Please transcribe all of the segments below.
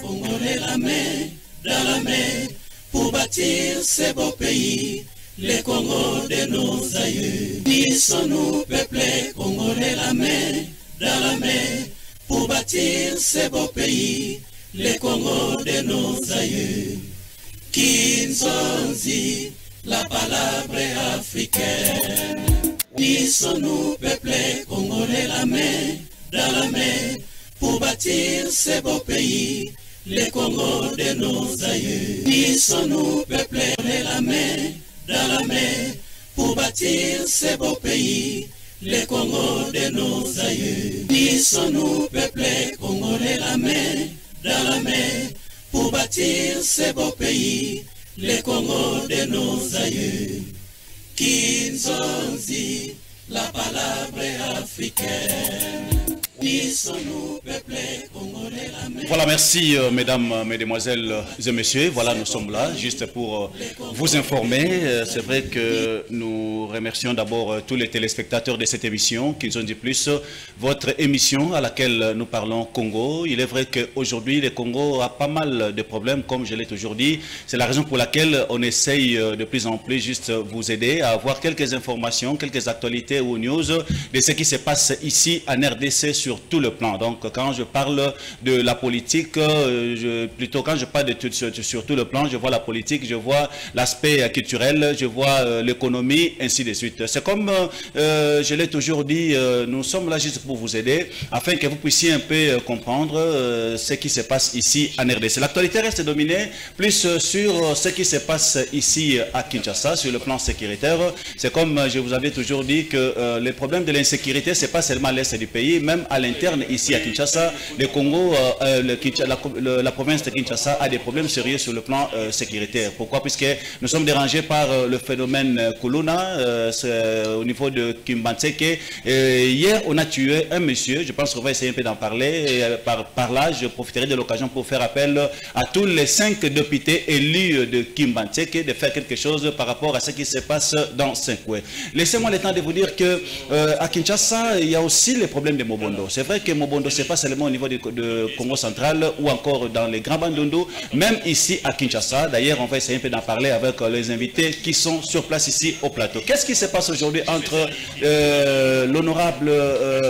Congolais la main dans la main pour bâtir ce beau pays, les Congo de nos aïeux. Unissons-nous, peuple congolais, la main dans la main pour bâtir ce beau pays, les Congo de nos aïeux. Kinzonzi, la palabre africaine. Unissons-nous, peuple congolais, la main dans la main pour bâtir ce beau pays, les Congo de nos aïeux. Unissons-nous, peuple congolais, la main dans la main pour bâtir ce beau pays, les Congo de nos aïeux. Unissons-nous, peuple congolais, la main dans la main pour bâtir ce beau pays, les Congo de nos aïeux. Kinzonzi, la palabre africaine. Unissons-nous, peuple congolais, la main. Voilà, merci mesdames, mesdemoiselles et messieurs. Voilà, nous sommes là juste pour vous informer. C'est vrai que nous remercions d'abord tous les téléspectateurs de cette émission qui nous ont dit plus. Votre émission à laquelle nous parlons Congo. Il est vrai qu'aujourd'hui, le Congo a pas mal de problèmes, comme je l'ai toujours dit. C'est la raison pour laquelle on essaye de plus en plus juste vous aider à avoir quelques informations, quelques actualités ou news de ce qui se passe ici en RDC sur tout le plan. Donc, quand je parle de la politique, plutôt quand je parle de sur tout le plan, je vois la politique, je vois l'aspect culturel, je vois l'économie, ainsi de suite. C'est comme je l'ai toujours dit, nous sommes là juste pour vous aider, afin que vous puissiez un peu comprendre ce qui se passe ici en RDC. L'actualité reste dominée plus sur ce qui se passe ici à Kinshasa, sur le plan sécuritaire. C'est comme je vous avais toujours dit que les problèmes de l'insécurité, c'est pas seulement à l'est du pays, même à l'interne ici à Kinshasa, le Congo, la province de Kinshasa a des problèmes sérieux sur le plan sécuritaire. Pourquoi? Puisque nous sommes dérangés par le phénomène Kuluna au niveau de Kimbantseke. Hier, on a tué un monsieur, je pense qu'on va essayer un peu d'en parler. Et par là, je profiterai de l'occasion pour faire appel à tous les 5 députés élus de Kimbantseke de faire quelque chose par rapport à ce qui se passe dans Saint-Koué. Laissez-moi le temps de vous dire que à Kinshasa, il y a aussi les problèmes de Mobondo. C'est vrai que Mobondo, ce n'est pas seulement au niveau de Congo central ou encore dans les grands Bandundu, même ici à Kinshasa. D'ailleurs, on va essayer un peu d'en parler avec les invités qui sont sur place ici au plateau. Qu'est-ce qui se passe aujourd'hui entre l'honorable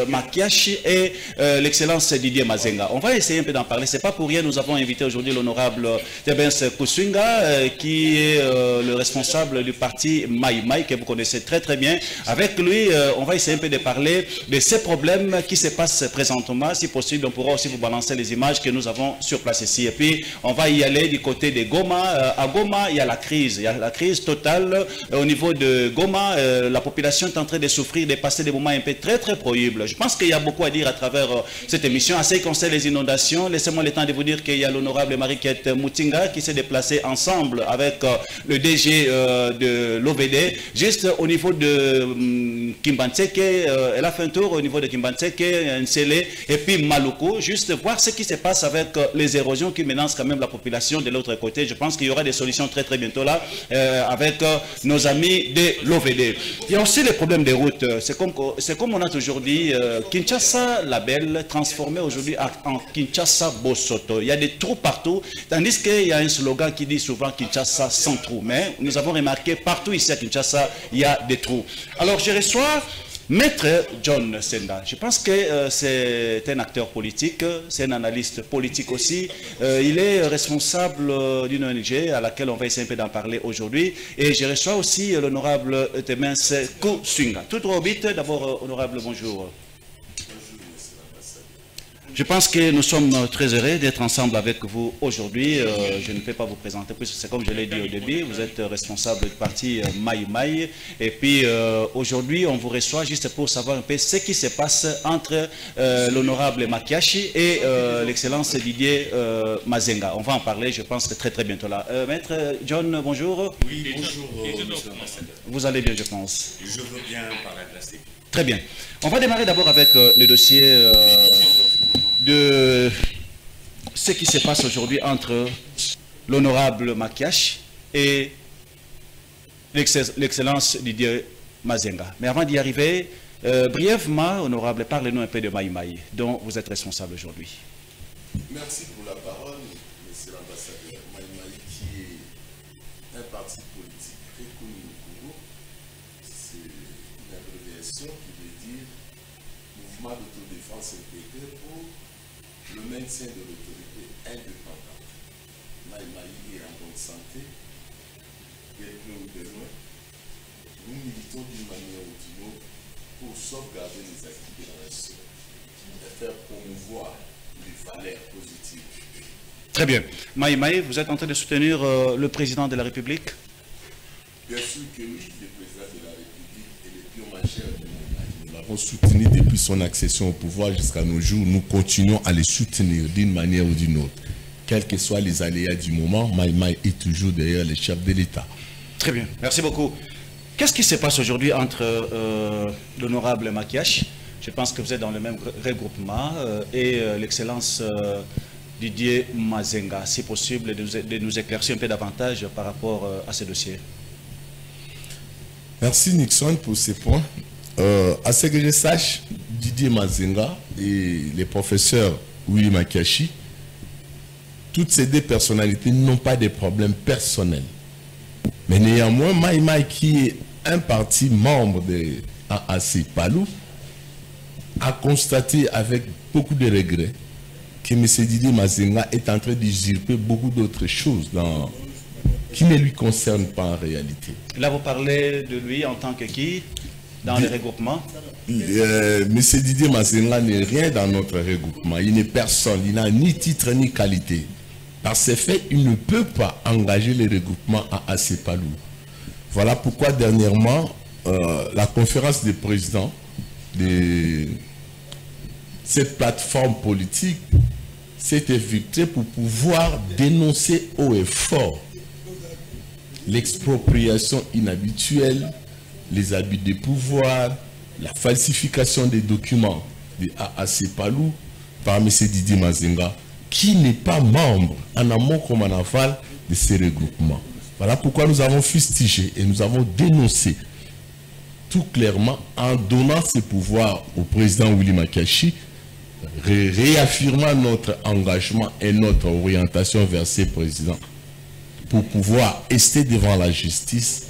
Makiashi et l'excellence Didier Mazenga? On va essayer un peu d'en parler. Ce n'est pas pour rien, nous avons invité aujourd'hui l'honorable Tebens Kusunga, qui est le responsable du parti Mai Mai, que vous connaissez très très bien. Avec lui, on va essayer un peu de parler de ces problèmes qui se passent présentement. Si possible, on pourra aussi vous balancer les images que nous avons sur place ici. Et puis, on va y aller du côté de Goma. À Goma, il y a la crise. Il y a la crise totale au niveau de Goma. La population est en train de souffrir, de passer des moments un peu très très pénibles. Je pense qu'il y a beaucoup à dire à travers cette émission. À ce qui concerne les inondations, laissez-moi le temps de vous dire qu'il y a l'honorable Mariquette Moutinga qui s'est déplacé ensemble avec le DG de l'OVD, juste au niveau de Kimbantseke. Elle a fait un tour au niveau de Kimbantseke, Nsele et puis Maluku, juste voir ce qui se passe avec les érosions qui menacent quand même la population de l'autre côté. Je pense qu'il y aura des solutions très très bientôt là avec nos amis de l'OVD. Il y a aussi les problèmes des routes. C'est comme on a toujours dit, Kinshasa la belle, transformé aujourd'hui en Kinshasa Bosoto. Il y a des trous partout, tandis qu'il y a un slogan qui dit souvent Kinshasa sans trous. Mais nous avons remarqué partout ici à Kinshasa, il y a des trous. Alors je reçois Maître John Senda. Je pense que c'est un acteur politique, c'est un analyste politique aussi. Il est responsable d'une ONG à laquelle on va essayer un peu d'en parler aujourd'hui. Et je reçois aussi l'honorable Tebens Kusunga. Tout droit au but, d'abord, honorable, bonjour. Je pense que nous sommes très heureux d'être ensemble avec vous aujourd'hui. Je ne peux pas vous présenter, puisque c'est comme je l'ai dit au début, vous êtes responsable du parti Mai Mai. Et puis aujourd'hui, on vous reçoit juste pour savoir un peu ce qui se passe entre l'honorable Makiashi et l'excellence Didier Mazenga. On va en parler, je pense, très très bientôt là. Maître John, bonjour. Oui, bonjour, monsieur l'ambassadeur. Vous allez bien, je pense. Je veux bien paraître assez. Très bien. On va démarrer d'abord avec le dossier de ce qui se passe aujourd'hui entre l'honorable Makiashi et l'excellence Didier Mazenga. Mais avant d'y arriver, Brièvement, honorable, parlez-nous un peu de Maï Maï, dont vous êtes responsable aujourd'hui. Merci pour la parole, monsieur l'ambassadeur. Maï Maï, qui est un parti politique très connu au Congo, c'est une abréviation qui veut dire Mouvement d'autodéfense intégré pour le maintien de l'autorité indépendante. Maï Maï est en bonne santé, quelque ou de loin. Nous militons d'une manière ou d'une autre pour sauvegarder les acquis de la nation et faire promouvoir les valeurs positives. Très bien. Maï Maï, vous êtes en train de soutenir le président de la République? Bien sûr que oui, le président de la République est le pion majeur de Maï Maï. Nous l'avons soutenu depuis son accession au pouvoir jusqu'à nos jours. Nous continuons à le soutenir d'une manière ou d'une autre. Quels que soient les aléas du moment, Maï Maï est toujours derrière les chefs de l'État. Très bien, merci beaucoup. Qu'est-ce qui se passe aujourd'hui entre l'honorable Makiash, je pense que vous êtes dans le même regroupement, et l'excellence Didier Mazenga, si possible de nous éclaircir un peu davantage par rapport à ce dossier? Merci Nixon pour ces points. À ce que je sache, Didier Mazenga et les professeurs Willy Makiashi, toutes ces deux personnalités n'ont pas de problèmes personnels. Mais néanmoins, Maï Maï, qui est un parti membre de AAC Palou, a constaté avec beaucoup de regrets que M. Didier Mazenga est en train d'usurper beaucoup d'autres choses qui ne lui concernent pas en réalité. Là, vous parlez de lui en tant que qui dans le regroupement? M. Didier Mazenga n'est rien dans notre regroupement. Il n'est personne. Il n'a ni titre ni qualité. Par ces faits, il ne peut pas engager les regroupements à AAC Palou. Voilà pourquoi dernièrement, la conférence des présidents de cette plateforme politique s'est évitée pour pouvoir dénoncer haut et fort l'expropriation inhabituelle, les abus de pouvoir, la falsification des documents de AAC Palou par M. Didier Mazenga, qui n'est pas membre en amont comme en aval de ces regroupements. Voilà pourquoi nous avons fustigé et nous avons dénoncé tout clairement en donnant ces pouvoirs au président Willy Makiashi, réaffirmant notre engagement et notre orientation vers ces présidents pour pouvoir rester devant la justice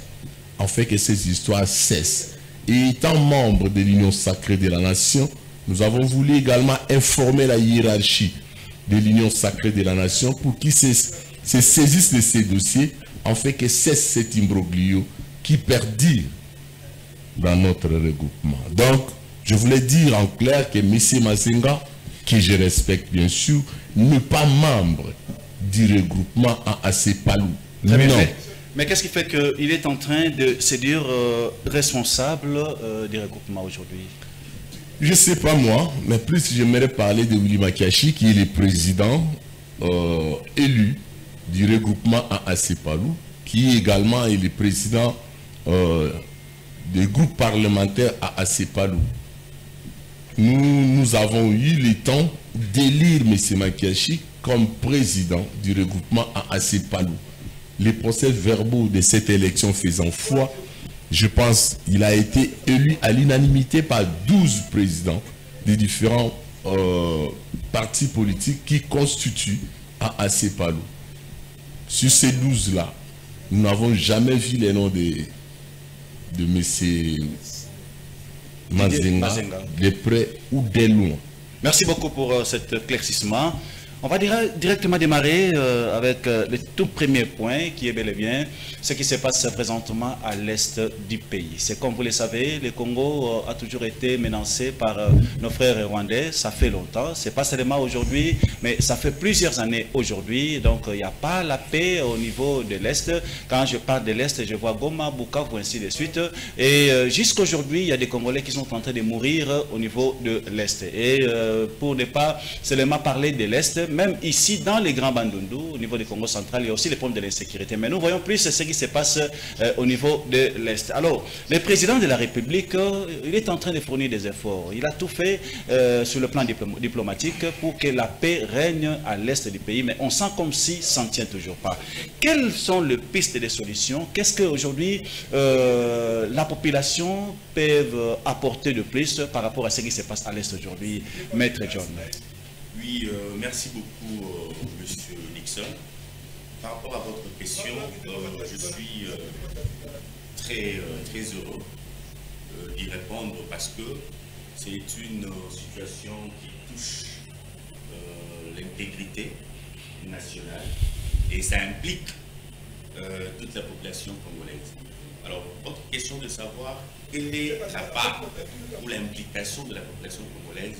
en fait que ces histoires cessent. Et étant membre de l'Union sacrée de la nation, nous avons voulu également informer la hiérarchie de l'Union sacrée de la nation pour qu'ils se saisissent de ces dossiers en fait que cesse cet imbroglio qui perdure dans notre regroupement. Donc, je voulais dire en clair que M. Mazenga, que je respecte bien sûr, n'est pas membre du regroupement AAC Palou. Non. Mais qu'est-ce qui fait qu'il est en train de se dire responsable du regroupement aujourd'hui? Je ne sais pas moi, mais plus j'aimerais parler de Willy Makiashi, qui est le président élu du regroupement AAC Palou, qui également est le président des groupes parlementaires AAC Palou. Nous avons eu le temps d'élire M. Makiashi comme président du regroupement AAC Palou. Les procès verbaux de cette élection faisant foi, je pense qu'il a été élu à l'unanimité par 12 présidents des différents partis politiques qui constituent AAC Palou. Sur ces 12-là, nous n'avons jamais vu les noms de M. Mazenga, de près ou de loin. Merci beaucoup pour cet éclaircissement. On va directement démarrer avec le tout premier point qui est bel et bien ce qui se passe présentement à l'est du pays. C'est comme vous le savez, le Congo a toujours été menacé par nos frères rwandais. Ça fait longtemps, c'est pas seulement aujourd'hui, mais ça fait plusieurs années aujourd'hui. Donc il n'y a pas la paix au niveau de l'est. Quand je parle de l'est, je vois Goma, Bukavu, ainsi de suite. Et jusqu'aujourd'hui, il y a des Congolais qui sont en train de mourir au niveau de l'est. Et pour ne pas seulement parler de l'est, même ici dans les grands Bandundu, au niveau du Congo central, il y a aussi les problèmes de l'insécurité. Mais nous voyons plus ce qui se passe au niveau de l'Est. Alors, le président de la République, il est en train de fournir des efforts. Il a tout fait sur le plan diplomatique pour que la paix règne à l'Est du pays, mais on sent comme si ça ne tient toujours pas. Quelles sont les pistes de solutions? Qu'est-ce qu'aujourd'hui la population peut apporter de plus par rapport à ce qui se passe à l'Est aujourd'hui, Maître John? Oui, merci beaucoup, Monsieur Nixon. Par rapport à votre question, je suis très heureux d'y répondre parce que c'est une situation qui touche l'intégrité nationale et ça implique toute la population congolaise. Alors, votre question de savoir quelle est la part ou l'implication de la population congolaise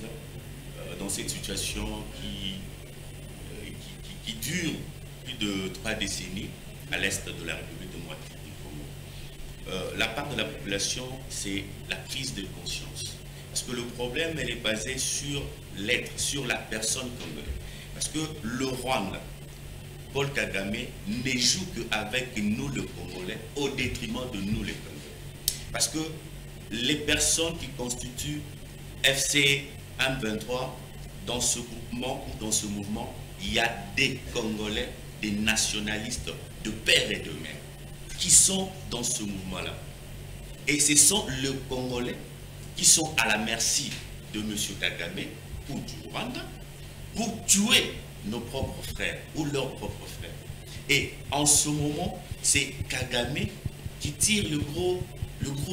dans cette situation qui dure plus de 3 décennies à l'est de la République démocratique du Congo. La part de la population, c'est la prise de conscience. Parce que le problème, elle est basée sur l'être, sur la personne congolaise. Parce que le Rwanda, Paul Kagame, ne joue qu'avec nous, le Congolais, au détriment de nous, les Congolais. Parce que les personnes qui constituent FC 123, dans ce groupement ou dans ce mouvement, il y a des Congolais, des nationalistes de père et de mère, qui sont dans ce mouvement-là. Et ce sont les Congolais qui sont à la merci de M. Kagame ou du Rwanda pour tuer nos propres frères ou leurs propres frères. Et en ce moment, c'est Kagame qui tire le gros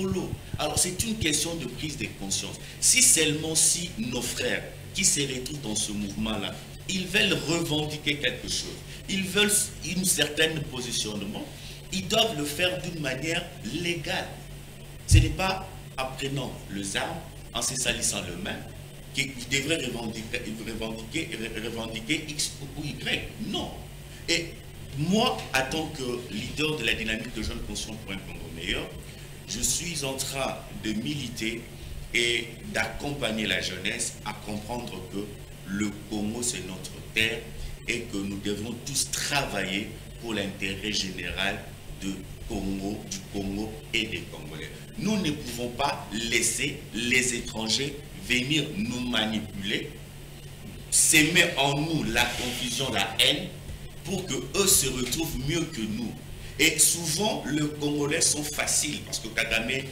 lot. Alors c'est une question de prise de conscience. Si seulement si nos frères qui se retrouvent dans ce mouvement-là, ils veulent revendiquer quelque chose, ils veulent un certain positionnement, ils doivent le faire d'une manière légale. Ce n'est pas en prenant les armes, en se salissant les mains, qu'ils devraient revendiquer X ou Y. Non. Et moi, en tant que leader de la dynamique de jeunes conscients pour un Congo meilleur, je suis en train de militer et d'accompagner la jeunesse à comprendre que le Congo, c'est notre terre et que nous devons tous travailler pour l'intérêt général du Congo et des Congolais. Nous ne pouvons pas laisser les étrangers venir nous manipuler, s'aimer en nous la confusion, la haine, pour qu'eux se retrouvent mieux que nous. Et souvent, les Congolais sont faciles, parce que Kagame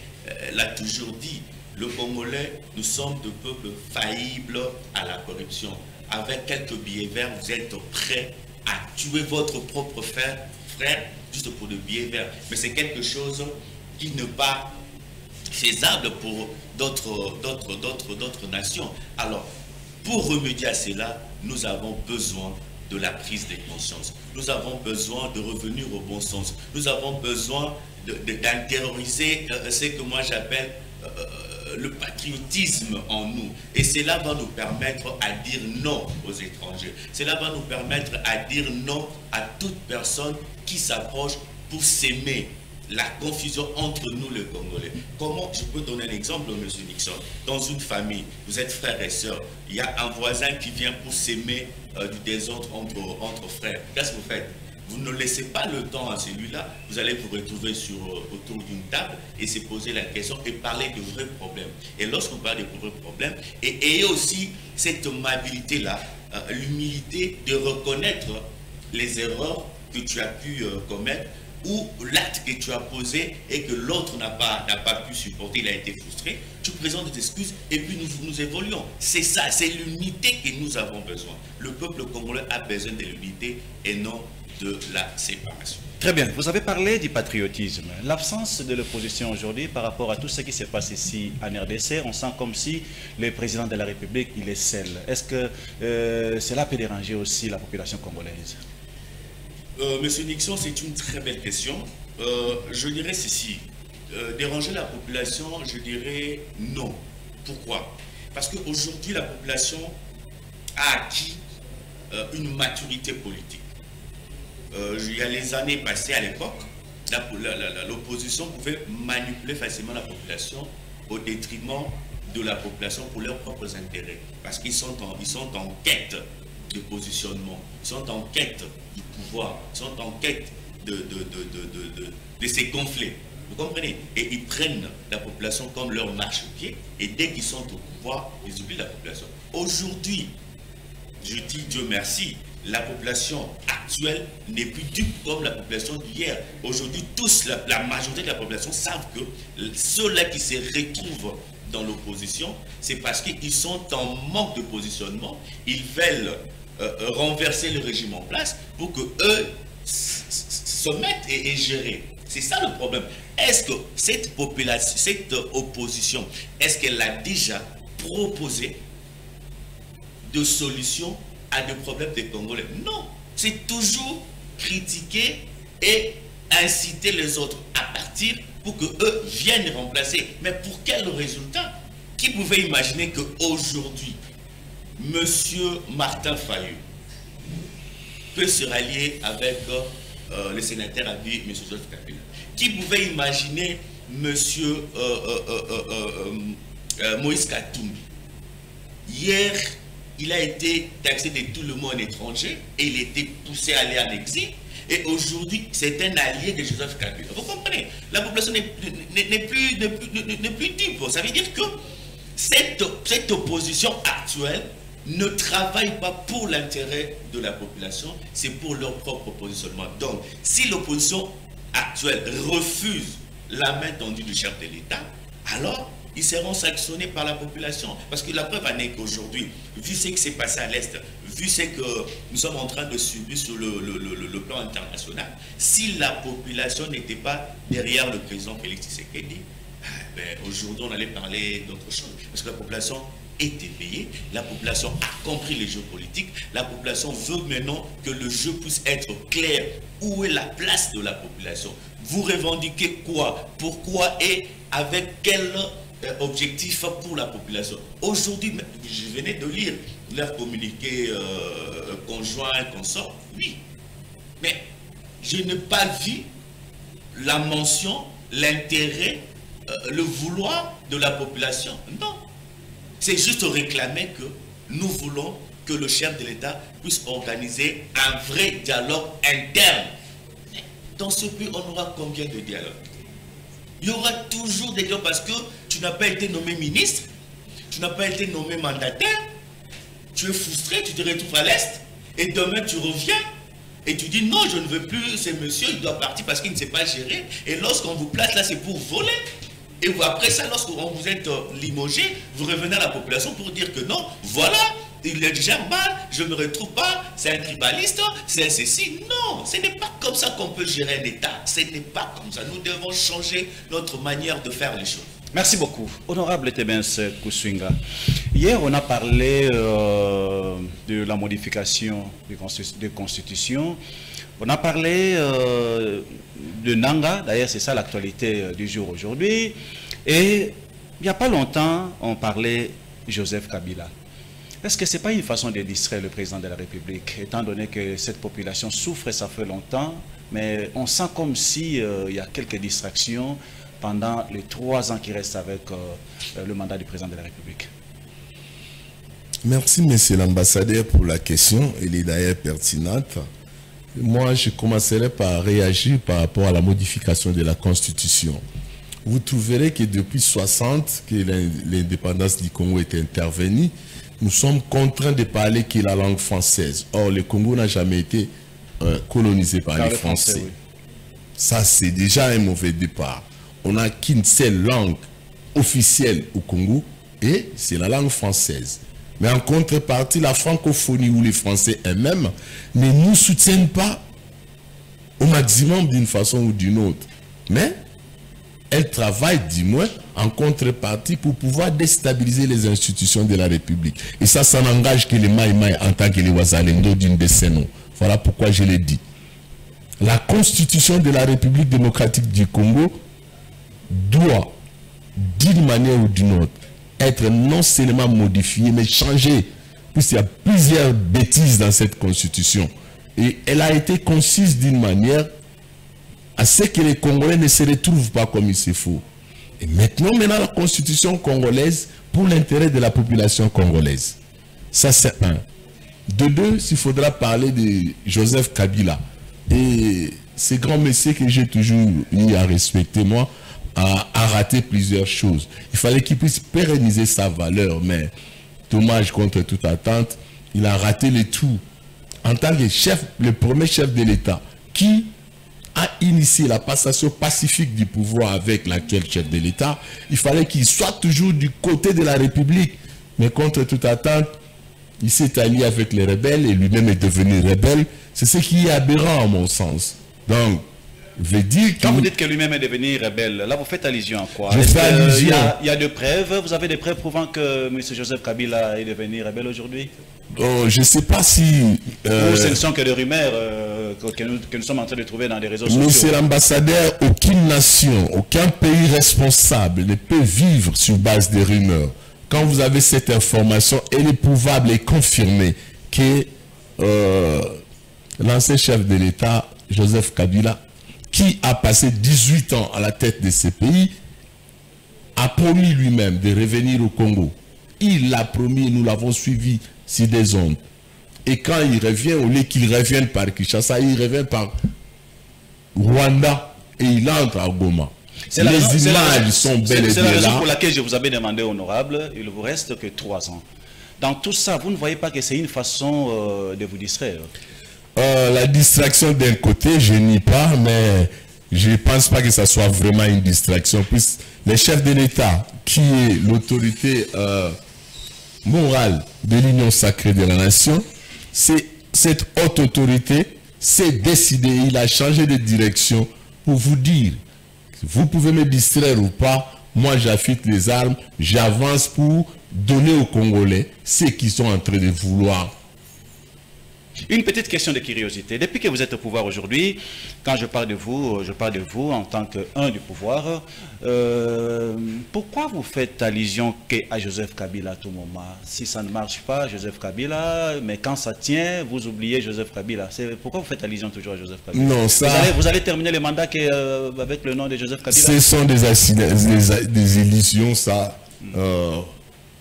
l'a toujours dit, le Congolais, nous sommes de peuples faillibles à la corruption. Avec quelques billets verts, vous êtes prêts à tuer votre propre frère juste pour le billet vert. Mais c'est quelque chose qui n'est pas faisable pour d'autres nations. Alors, pour remédier à cela, nous avons besoin de la prise de conscience. Nous avons besoin de revenir au bon sens. Nous avons besoin d'intérioriser ce que moi j'appelle le patriotisme en nous. Et cela va nous permettre à dire non aux étrangers. Cela va nous permettre à dire non à toute personne qui s'approche pour s'aimer. La confusion entre nous, les Congolais. Comment, je peux donner un exemple, M. Nixon. Dans une famille, vous êtes frères et sœurs, il y a un voisin qui vient pour s'aimer du désordre entre frères. Qu'est-ce que vous faites? Vous ne laissez pas le temps à celui-là, vous allez vous retrouver autour d'une table et se poser la question et parler de vrais problèmes. Et lorsqu'on parle de vrais problèmes, et ayez aussi cette amabilité-là, l'humilité de reconnaître les erreurs que tu as pu commettre, ou l'acte que tu as posé et que l'autre n'a pas pu supporter, il a été frustré, tu présentes des excuses et puis nous évoluons. C'est ça, c'est l'unité que nous avons besoin. Le peuple congolais a besoin de l'unité et non de la séparation. Très bien, vous avez parlé du patriotisme. L'absence de l'opposition aujourd'hui par rapport à tout ce qui se passe ici en RDC, on sent comme si le président de la République, il est seul. Est-ce que cela peut déranger aussi la population congolaise? Monsieur Nixon, c'est une très belle question. Je dirais ceci. Déranger la population, je dirais non. Pourquoi? Parce qu'aujourd'hui, la population a acquis une maturité politique. Il y a les années passées, à l'époque, l'opposition pouvait manipuler facilement la population au détriment de la population pour leurs propres intérêts. Parce qu'ils sont en quête de positionnement, ils sont en quête du pouvoir, ils sont en quête de ces conflits. Vous comprenez? Et ils prennent la population comme leur marchepied, et dès qu'ils sont au pouvoir, ils oublient la population. Aujourd'hui, je dis Dieu merci, la population actuelle n'est plus dupe comme la population d'hier. Aujourd'hui, tous, la majorité de la population savent que ceux-là qui se retrouvent dans l'opposition, c'est parce qu'ils sont en manque de positionnement. Ils veulent renverser le régime en place pour que eux se mettent et gérer. C'est ça le problème. Est-ce que cette population, cette opposition, est-ce qu'elle a déjà proposé de solutions à des problèmes des Congolais? Non. C'est toujours critiquer et inciter les autres à partir pour que eux viennent remplacer. Mais pour quel résultat? Qui pouvait imaginer qu'aujourd'hui, M. Martin Fayulu peut se rallier avec le sénateur à vie, M. Joseph Kabila? Qui pouvait imaginer M. Moïse Katumbi? Hier, il a été taxé de tout le monde étranger et il a été poussé à aller en exil. Et aujourd'hui, c'est un allié de Joseph Kabila. Vous comprenez? La population n'est plus type. Ça veut dire que cette opposition actuelle ne travaille pas pour l'intérêt de la population, c'est pour leur propre positionnement. Donc, si l'opposition actuelle refuse la main tendue du chef de l'État, alors ils seront sanctionnés par la population. Parce que la preuve en est qu'aujourd'hui, vu ce qui s'est passé à l'Est, vu ce que nous sommes en train de subir sur le plan international, si la population n'était pas derrière le président Félix Tshisekedi, aujourd'hui on allait parler d'autre chose. Parce que la population est éveillée, la population a compris les jeux politiques, la population veut maintenant que le jeu puisse être clair. Où est la place de la population? Vous revendiquez quoi? Pourquoi et avec quel objectif pour la population? Aujourd'hui, je venais de lire leur communiqué conjoint, consort, oui. Mais je n'ai pas vu la mention, l'intérêt, le vouloir de la population. Non. C'est juste réclamer que nous voulons que le chef de l'État puisse organiser un vrai dialogue interne. Dans ce pays, on aura combien de dialogues? Il y aura toujours des dialogues parce que tu n'as pas été nommé ministre, tu n'as pas été nommé mandataire, tu es frustré, tu te retrouves à l'Est, et demain tu reviens, et tu dis non, je ne veux plus, ce monsieur, il doit partir parce qu'il ne sait pas gérer, et lorsqu'on vous place là, c'est pour voler. Et vous, après ça, lorsqu'on vous êtes limogé, vous revenez à la population pour dire que non, voilà, il gère mal, je ne me retrouve pas, c'est un tribaliste, c'est un ceci. Non, ce n'est pas comme ça qu'on peut gérer un État. Ce n'est pas comme ça. Nous devons changer notre manière de faire les choses. Merci beaucoup. Honorable Tebens Kuswinga, hier on a parlé de la modification de constitution. On a parlé de Nanga, d'ailleurs c'est ça l'actualité du jour aujourd'hui. Et il n'y a pas longtemps, on parlait de Joseph Kabila. Est-ce que ce n'est pas une façon de distraire le président de la République, étant donné que cette population souffre, ça fait longtemps, mais on sent comme si il y a quelques distractions pendant les 3 ans qui restent avec le mandat du président de la République? Merci, monsieur l'ambassadeur, pour la question. Elle est d'ailleurs pertinente. Moi, je commencerai par réagir par rapport à la modification de la Constitution. Vous trouverez que depuis 1960, que l'indépendance du Congo est intervenue, nous sommes contraints de parler que la langue française. Or, le Congo n'a jamais été colonisé par les Français. Oui. Ça, c'est déjà un mauvais départ. On n'a qu'une seule langue officielle au Congo, et c'est la langue française. Mais en contrepartie, la francophonie ou les Français eux-mêmes ne nous soutiennent pas au maximum d'une façon ou d'une autre. Mais elles travaillent du moins en contrepartie pour pouvoir déstabiliser les institutions de la République. Et ça n'engage que les Maïmaï en tant que les Ouazalendo d'une décennie. Voilà pourquoi je l'ai dit. La constitution de la République démocratique du Congo doit, d'une manière ou d'une autre, être non seulement modifiée, mais changée. Puisqu'il y a plusieurs bêtises dans cette constitution. Et elle a été concise d'une manière à ce que les Congolais ne se retrouvent pas comme il se faut. Et maintenant, la constitution congolaise pour l'intérêt de la population congolaise. Ça, c'est un. De deux, s'il faudra parler de Joseph Kabila. Et ce grand messieurs que j'ai toujours eu à respecter, moi, a raté plusieurs choses. Il fallait qu'il puisse pérenniser sa valeur, mais dommage contre toute attente, il a raté le tout. En tant que chef, le premier chef de l'État, qui a initié la passation pacifique du pouvoir avec l'actuel chef de l'État, il fallait qu'il soit toujours du côté de la République. Mais contre toute attente, il s'est allié avec les rebelles et lui-même est devenu rebelle. C'est ce qui est aberrant à mon sens. Donc, je veux dire quand vous dites que lui-même est devenu rebelle, là vous faites allusion à quoi? Je fais allusion. Il y a des preuves, vous avez des preuves prouvant que M. Joseph Kabila est devenu rebelle aujourd'hui? Je ne sais pas si... Ou ce ne sont que des rumeurs que nous sommes en train de trouver dans les réseaux sociaux. Monsieur l'ambassadeur, aucune nation, aucun pays responsable ne peut vivre sur base des rumeurs. Quand vous avez cette information, elle est prouvable et confirmée que l'ancien chef de l'État, Joseph Kabila, qui a passé 18 ans à la tête de ce pays, a promis lui-même de revenir au Congo. Il l'a promis, nous l'avons suivi sur des ondes. Et quand il revient, au lieu qu'il revienne par Kinshasa, il revient par Rwanda et il entre à Goma. Les images sont bel et bien là. C'est la raison pour laquelle je vous avais demandé, honorable, il ne vous reste que 3 ans. Dans tout ça, vous ne voyez pas que c'est une façon de vous distraire? La distraction d'un côté, je nie pas, mais je ne pense pas que ça soit vraiment une distraction. Puisque le chef de l'État, qui est l'autorité morale de l'union sacrée de la nation, c'est cette haute autorité s'est décidé, il a changé de direction pour vous dire, vous pouvez me distraire ou pas, moi j'affite les armes, j'avance pour donner aux Congolais ce qu'ils sont en train de vouloir. Une petite question de curiosité. Depuis que vous êtes au pouvoir aujourd'hui, quand je parle de vous en tant qu'un du pouvoir. Pourquoi vous faites allusion à Joseph Kabila à tout moment? Si ça ne marche pas, Joseph Kabila, mais quand ça tient, vous oubliez Joseph Kabila. Pourquoi vous faites allusion toujours à Joseph Kabila? Non, ça... Vous allez terminer le mandat avec le nom de Joseph Kabila? Ce sont des illusions, ça.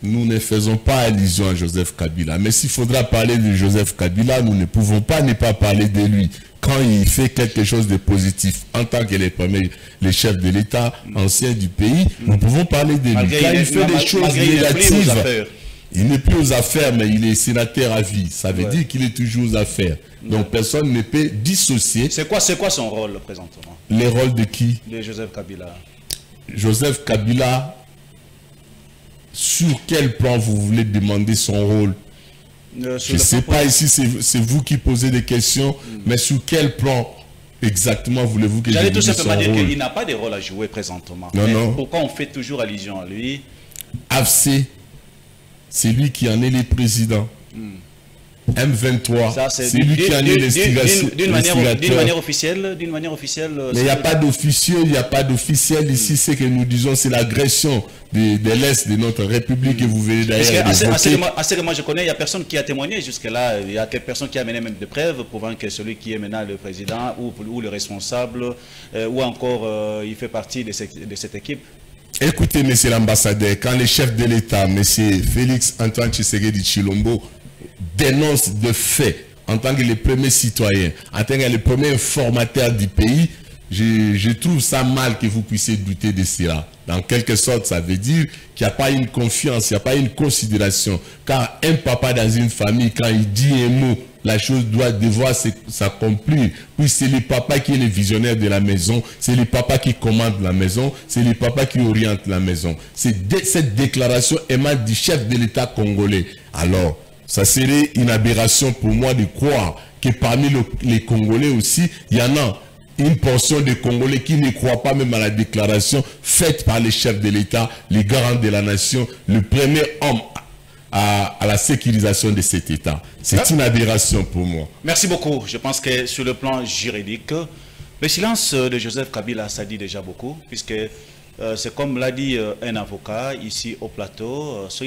Nous ne faisons pas allusion à Joseph Kabila. Mais s'il faudra parler de Joseph Kabila, nous ne pouvons pas ne pas parler de lui. Quand il fait quelque chose de positif, en tant que le chef de l'État ancien du pays, nous pouvons parler de lui. Quand il fait des choses négatives, il n'est plus aux affaires, mais il est sénateur à vie. Ça veut dire qu'il est toujours aux affaires. Donc personne ne peut dissocier. C'est quoi son rôle présentement? Les rôles de qui? De Joseph Kabila. Joseph Kabila... Sur quel plan vous voulez demander son rôle? Je ne sais pas, ici c'est vous qui posez des questions, mais sur quel plan exactement voulez-vous que je dise son rôle? J'allais tout simplement dire qu'il n'a pas de rôle à jouer présentement. Non. Pourquoi on fait toujours allusion à lui? AFC, c'est lui qui en est le président. M23, c'est lui qui en est l'instigateur. D'une manière officielle, mais il n'y a pas d'officieux, il n'y a pas d'officiel. Ici, ce que nous disons, c'est l'agression de l'Est de notre République que vous venez d'ailleurs. À ce que moi je connais, il n'y a personne qui a témoigné jusque-là. Il y a personne qui a amené même des preuves prouvant que celui qui est maintenant le président ou le responsable, ou encore il fait partie de cette équipe. Écoutez, monsieur l'ambassadeur, quand le chef de l'État, monsieur Félix Antoine Tshisekedi Tshilombo, dénonce de fait en tant que le premier citoyen, en tant que le premier informateur du pays, je trouve ça mal que vous puissiez douter de cela. Dans quelque sorte, ça veut dire qu'il n'y a pas une confiance, il n'y a pas une considération. Car un papa dans une famille, quand il dit un mot, la chose doit devoir s'accomplir. Puis c'est le papa qui est le visionnaire de la maison, c'est le papa qui commande la maison, c'est le papa qui oriente la maison. Cette déclaration émane du chef de l'État congolais. Alors, ça serait une aberration pour moi de croire que parmi les Congolais aussi, il y en a une portion de Congolais qui ne croient pas même à la déclaration faite par les chefs de l'État, les garants de la nation, le premier homme à la sécurisation de cet État. C'est une aberration pour moi. Merci beaucoup. Je pense que sur le plan juridique, le silence de Joseph Kabila, ça dit déjà beaucoup, puisque c'est comme l'a dit un avocat ici au plateau, ceux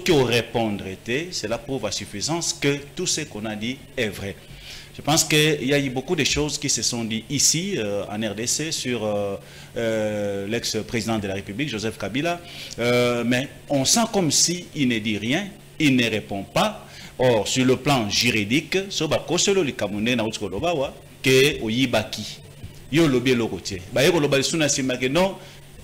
qui auraient répondre était, cela prouve à suffisance que tout ce qu'on a dit est vrai. Je pense qu'il y a eu beaucoup de choses qui se sont dites ici, en RDC, sur l'ex-président de la République, Joseph Kabila, mais on sent comme s'il ne dit rien il ne répond pas. Or, sur le plan juridique, so ba koselo likamune na utko lobawa ke oyibaki. Yo lobie lokotie. Ba yeko lobali suna simake non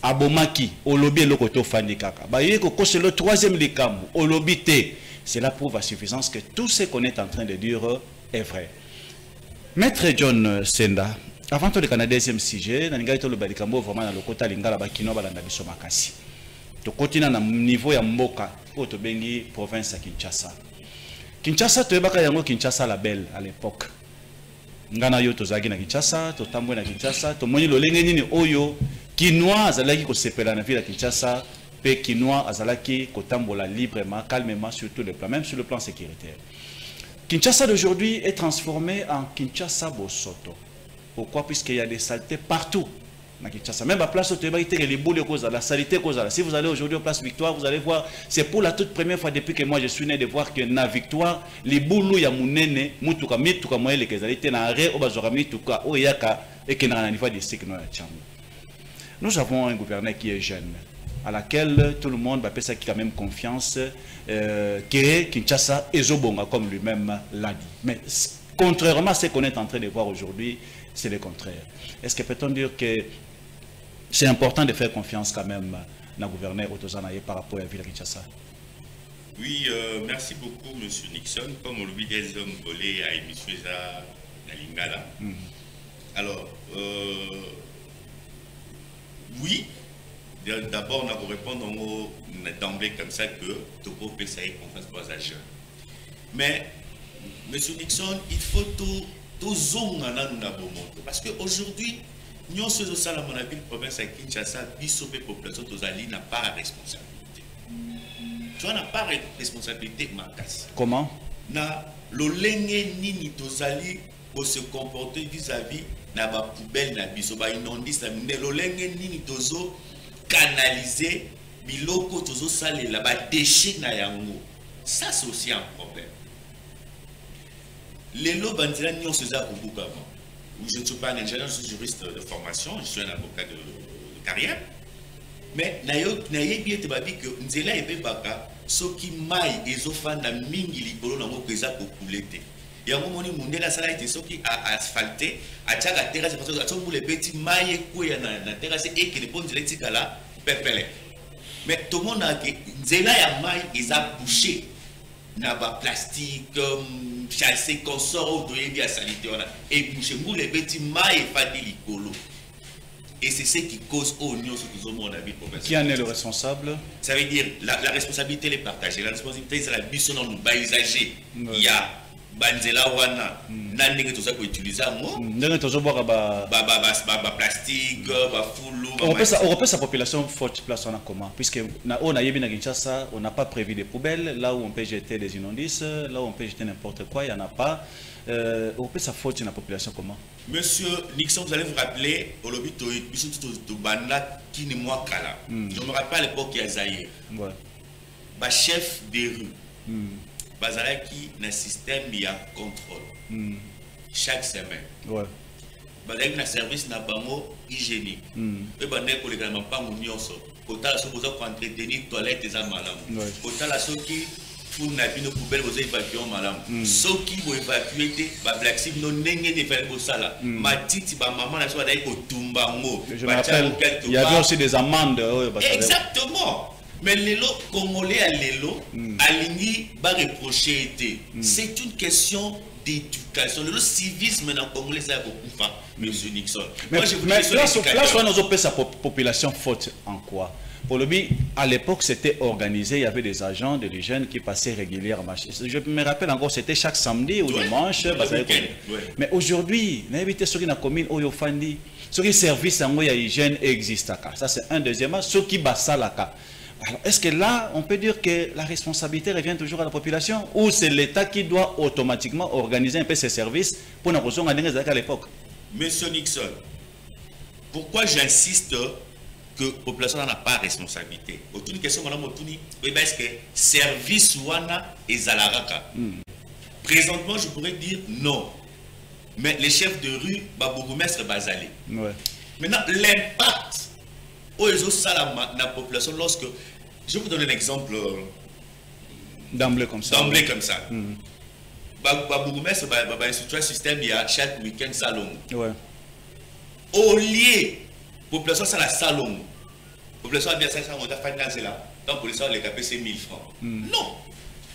abomaki olobi lokoto fandi kaka. Ba yeko koselo troisième likamu olobite. Cela prouve à suffisance que tout ce qu'on est en train de dire est vrai. Maître John Senda, avant tout le deuxième sujet, na ngai to lobali kambo vraiment na lokota lingala ba kino balanda biso makasi. To kotina na niveau ya mboka o to bengi province ya Kinshasa. Kinshasa to ebaka yango Kinshasa la belle à l'époque. Ngana yo to zagi na Kinshasa, to tambwe na Kinshasa, to moni lolenge nini oyo Kinois azalaki ko sepela na ville ya Kinshasa, pe Kinois azalaki ko tambola librement, calmement sur tout le plan, même sur le plan sécuritaire. Kinshasa d'aujourd'hui est transformé en Kinshasa Bosoto. Pourquoi? Puisqu'il y a des saletés partout. Même à place où tu es les boules cause la saleté cause. Si vous allez aujourd'hui au place Victoire, vous allez voir, c'est pour la toute première fois depuis que moi je suis né de voir que na Victoire, les boules ya munene, mutuka mituka moye les kezalité na arrêt au bazora mituka o yaka et que na niveau de cycle na chambre. Nous avons un gouverneur qui est jeune, à laquelle tout le monde va penser qu'il a même confiance, que Kinshasa est Zobonga comme lui-même l'a dit. Mais contrairement à ce qu'on est en train de voir aujourd'hui, c'est le contraire. Est-ce que peut-on dire que c'est important de faire confiance quand même à gouverneur Otozanaye par rapport à la ville de Kinshasa? Oui, merci beaucoup, M. Nixon. Comme on le dit, des hommes volés à émission à Lingala. Alors, oui, d'abord, on a pour répondre d'emblée comme ça que Togo PSA est confiance pour les jeunes. Mais, M. Nixon, il faut tout zoom parce qu'aujourd'hui, nous sommes au à mon avis, la province de Kinshasa, la population Tozali n'a pas la responsabilité. Tu n'as pas la responsabilité, Makas. Comment? Na l'olenge nini Tozali pour se comporter vis-à-vis na ba poubelle na biso ba inondis na l'olenge nini tozo canaliser biloko tozo salela ba déchets na yango. Ça c'est aussi un problème. Les lots bandira n'y ont ce avant. Je ne suis pas un ingénieur, je suis juriste de formation, je suis un avocat de carrière. Mais naye bien te babi que nzela ebe baka soki mai ezofanda mingi likolo na ngo peza populete. Yango moni mundela sala ite soki a asphalté a tchaka terrasse parce que atombo le petit mai ekoya na terrasse et que le pont nzela tikala pepele. Mais tout le monde a que nzela ya mai eza bouché na ba plastique chassé consort au doyen bien salité et bouché mou le petit mai fadi likolo. Et c'est ce qui cause oignon ce que nous avons vu. Qui en est le responsable? Ça veut dire la responsabilité est partagée. La responsabilité c'est la mission dans nos baisager. Il y a Banzela Wana, Nandé tout ça pour utiliser moi. Nandé tout ça boire plastique, foulou. On repère sa population forte place on a comment? Puisque on a yebi na Kinshasa, on n'a pas prévu des poubelles là où on peut jeter des immondices, là où on peut jeter n'importe quoi, il y en a pas. On peut sa faute dans la population comment? Monsieur Nixon, vous allez vous rappeler, au lobby de Banda qui n'est moi kala. Je me rappelle à l'époque il y a Zaïre. Ouais. Bah chef des rues. Bazala qui n'a système il y a contrôle. Chaque semaine. Ouais. Bazala qui a service n'a pas mot hygiénique. Et bandé pour les gars pas mon nyonso. Kota la so pour entretenir toilette des amalam. Kota la so qui pour na bino poubelle vous évacuer malam. So qui vous évacuer ba black sim no nenge ne faire bosala. Ma titi ba maman na so d'aller au tumbango. Je me rappelle il y avait aussi des amendes. Exactement. Mais l'élo congolais à l'élo aligné va reprocher été. C'est une question d'éducation. Le civisme dans le Congolais ça beaucoup fa monsieur Nixon. Mais là soit nous opère sa population faute en quoi? Pour le but, à l'époque, c'était organisé, il y avait des agents de l'hygiène qui passaient régulièrement. Je me rappelle encore, c'était chaque samedi ou dimanche. Mais aujourd'hui, n'invitez ceux qui n'ont commis au Fandi, ceux qui service en hygiène existe. Ça, c'est un deuxième. Ceux qui bassent la cas. Alors, est-ce que là, on peut dire que la responsabilité revient toujours à la population ou c'est l'État qui doit automatiquement organiser un peu ses services pour nous ressourcer à l'époque? Monsieur Nixon, pourquoi j'insiste que la population n'a pas de responsabilité? Autre question, madame Otuni, est-ce que service wana et zalaraka? Présentement, je pourrais dire non. Mais les chefs de rue, Bourgmestre Bazali. Maintenant, l'impact aux salama dans la population, lorsque je vous donne un exemple D'emblée comme ça. D'emblée comme ça. Bourgmestre, un système, il y a chaque week-end salon. Ouais. Au lieu, population, c'est la salon. Population, bien ça, on a fait un là. Donc, population, les capés, c'est 1000 francs. Non.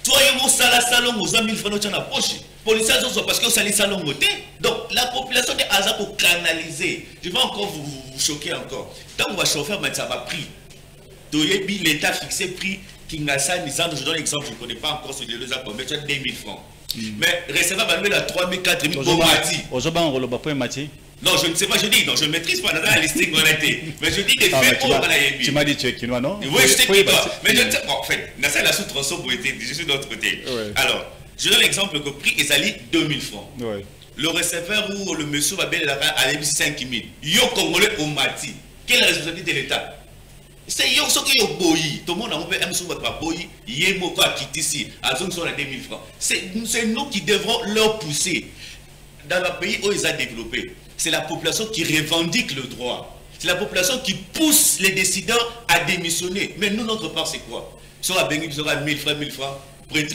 Toi, il y a un salon, vous avez 1000 francs dans la poche. Policiers, parce que vous allez salon côté. Donc, la population est à pour canaliser. Je vais encore vous choquer encore. Tant qu'on va chauffer, ça va prix. L'État fixé prix. Kingasa, Nissan, je donne l'exemple, je ne connais pas encore sur les deux ans, mais tu as 2000 francs. Mais recevable, elle met à 3000, 4000 pour Mati. Non, je ne sais pas, je dis, non, je ne maîtrise pas la listing, mais je dis des faits pour la Tu m'as dit tu es quinois, non? Oui, je sais quinois. Mais je ne sais pas, en fait, Nassa la sous-transo pour être, je suis de l'autre côté. Alors, je donne l'exemple que prix est allé 2000 francs. Le receveur ou le monsieur va bien aller 5000. Yo Congolais au Mati. Quelle est la responsabilité de l'État? C'est yo ce qui est boyi. Tout le monde a un peu sur votre boyi. Yé moko a quitté ici. À zone sur les 2000 francs. C'est nous qui devrons leur pousser. Dans le pays où ils ont développé, c'est la population qui revendique le droit. C'est la population qui pousse les décideurs à démissionner. Mais nous, notre part, c'est quoi? Sur la Bengi, sur 1000 francs, prêtre.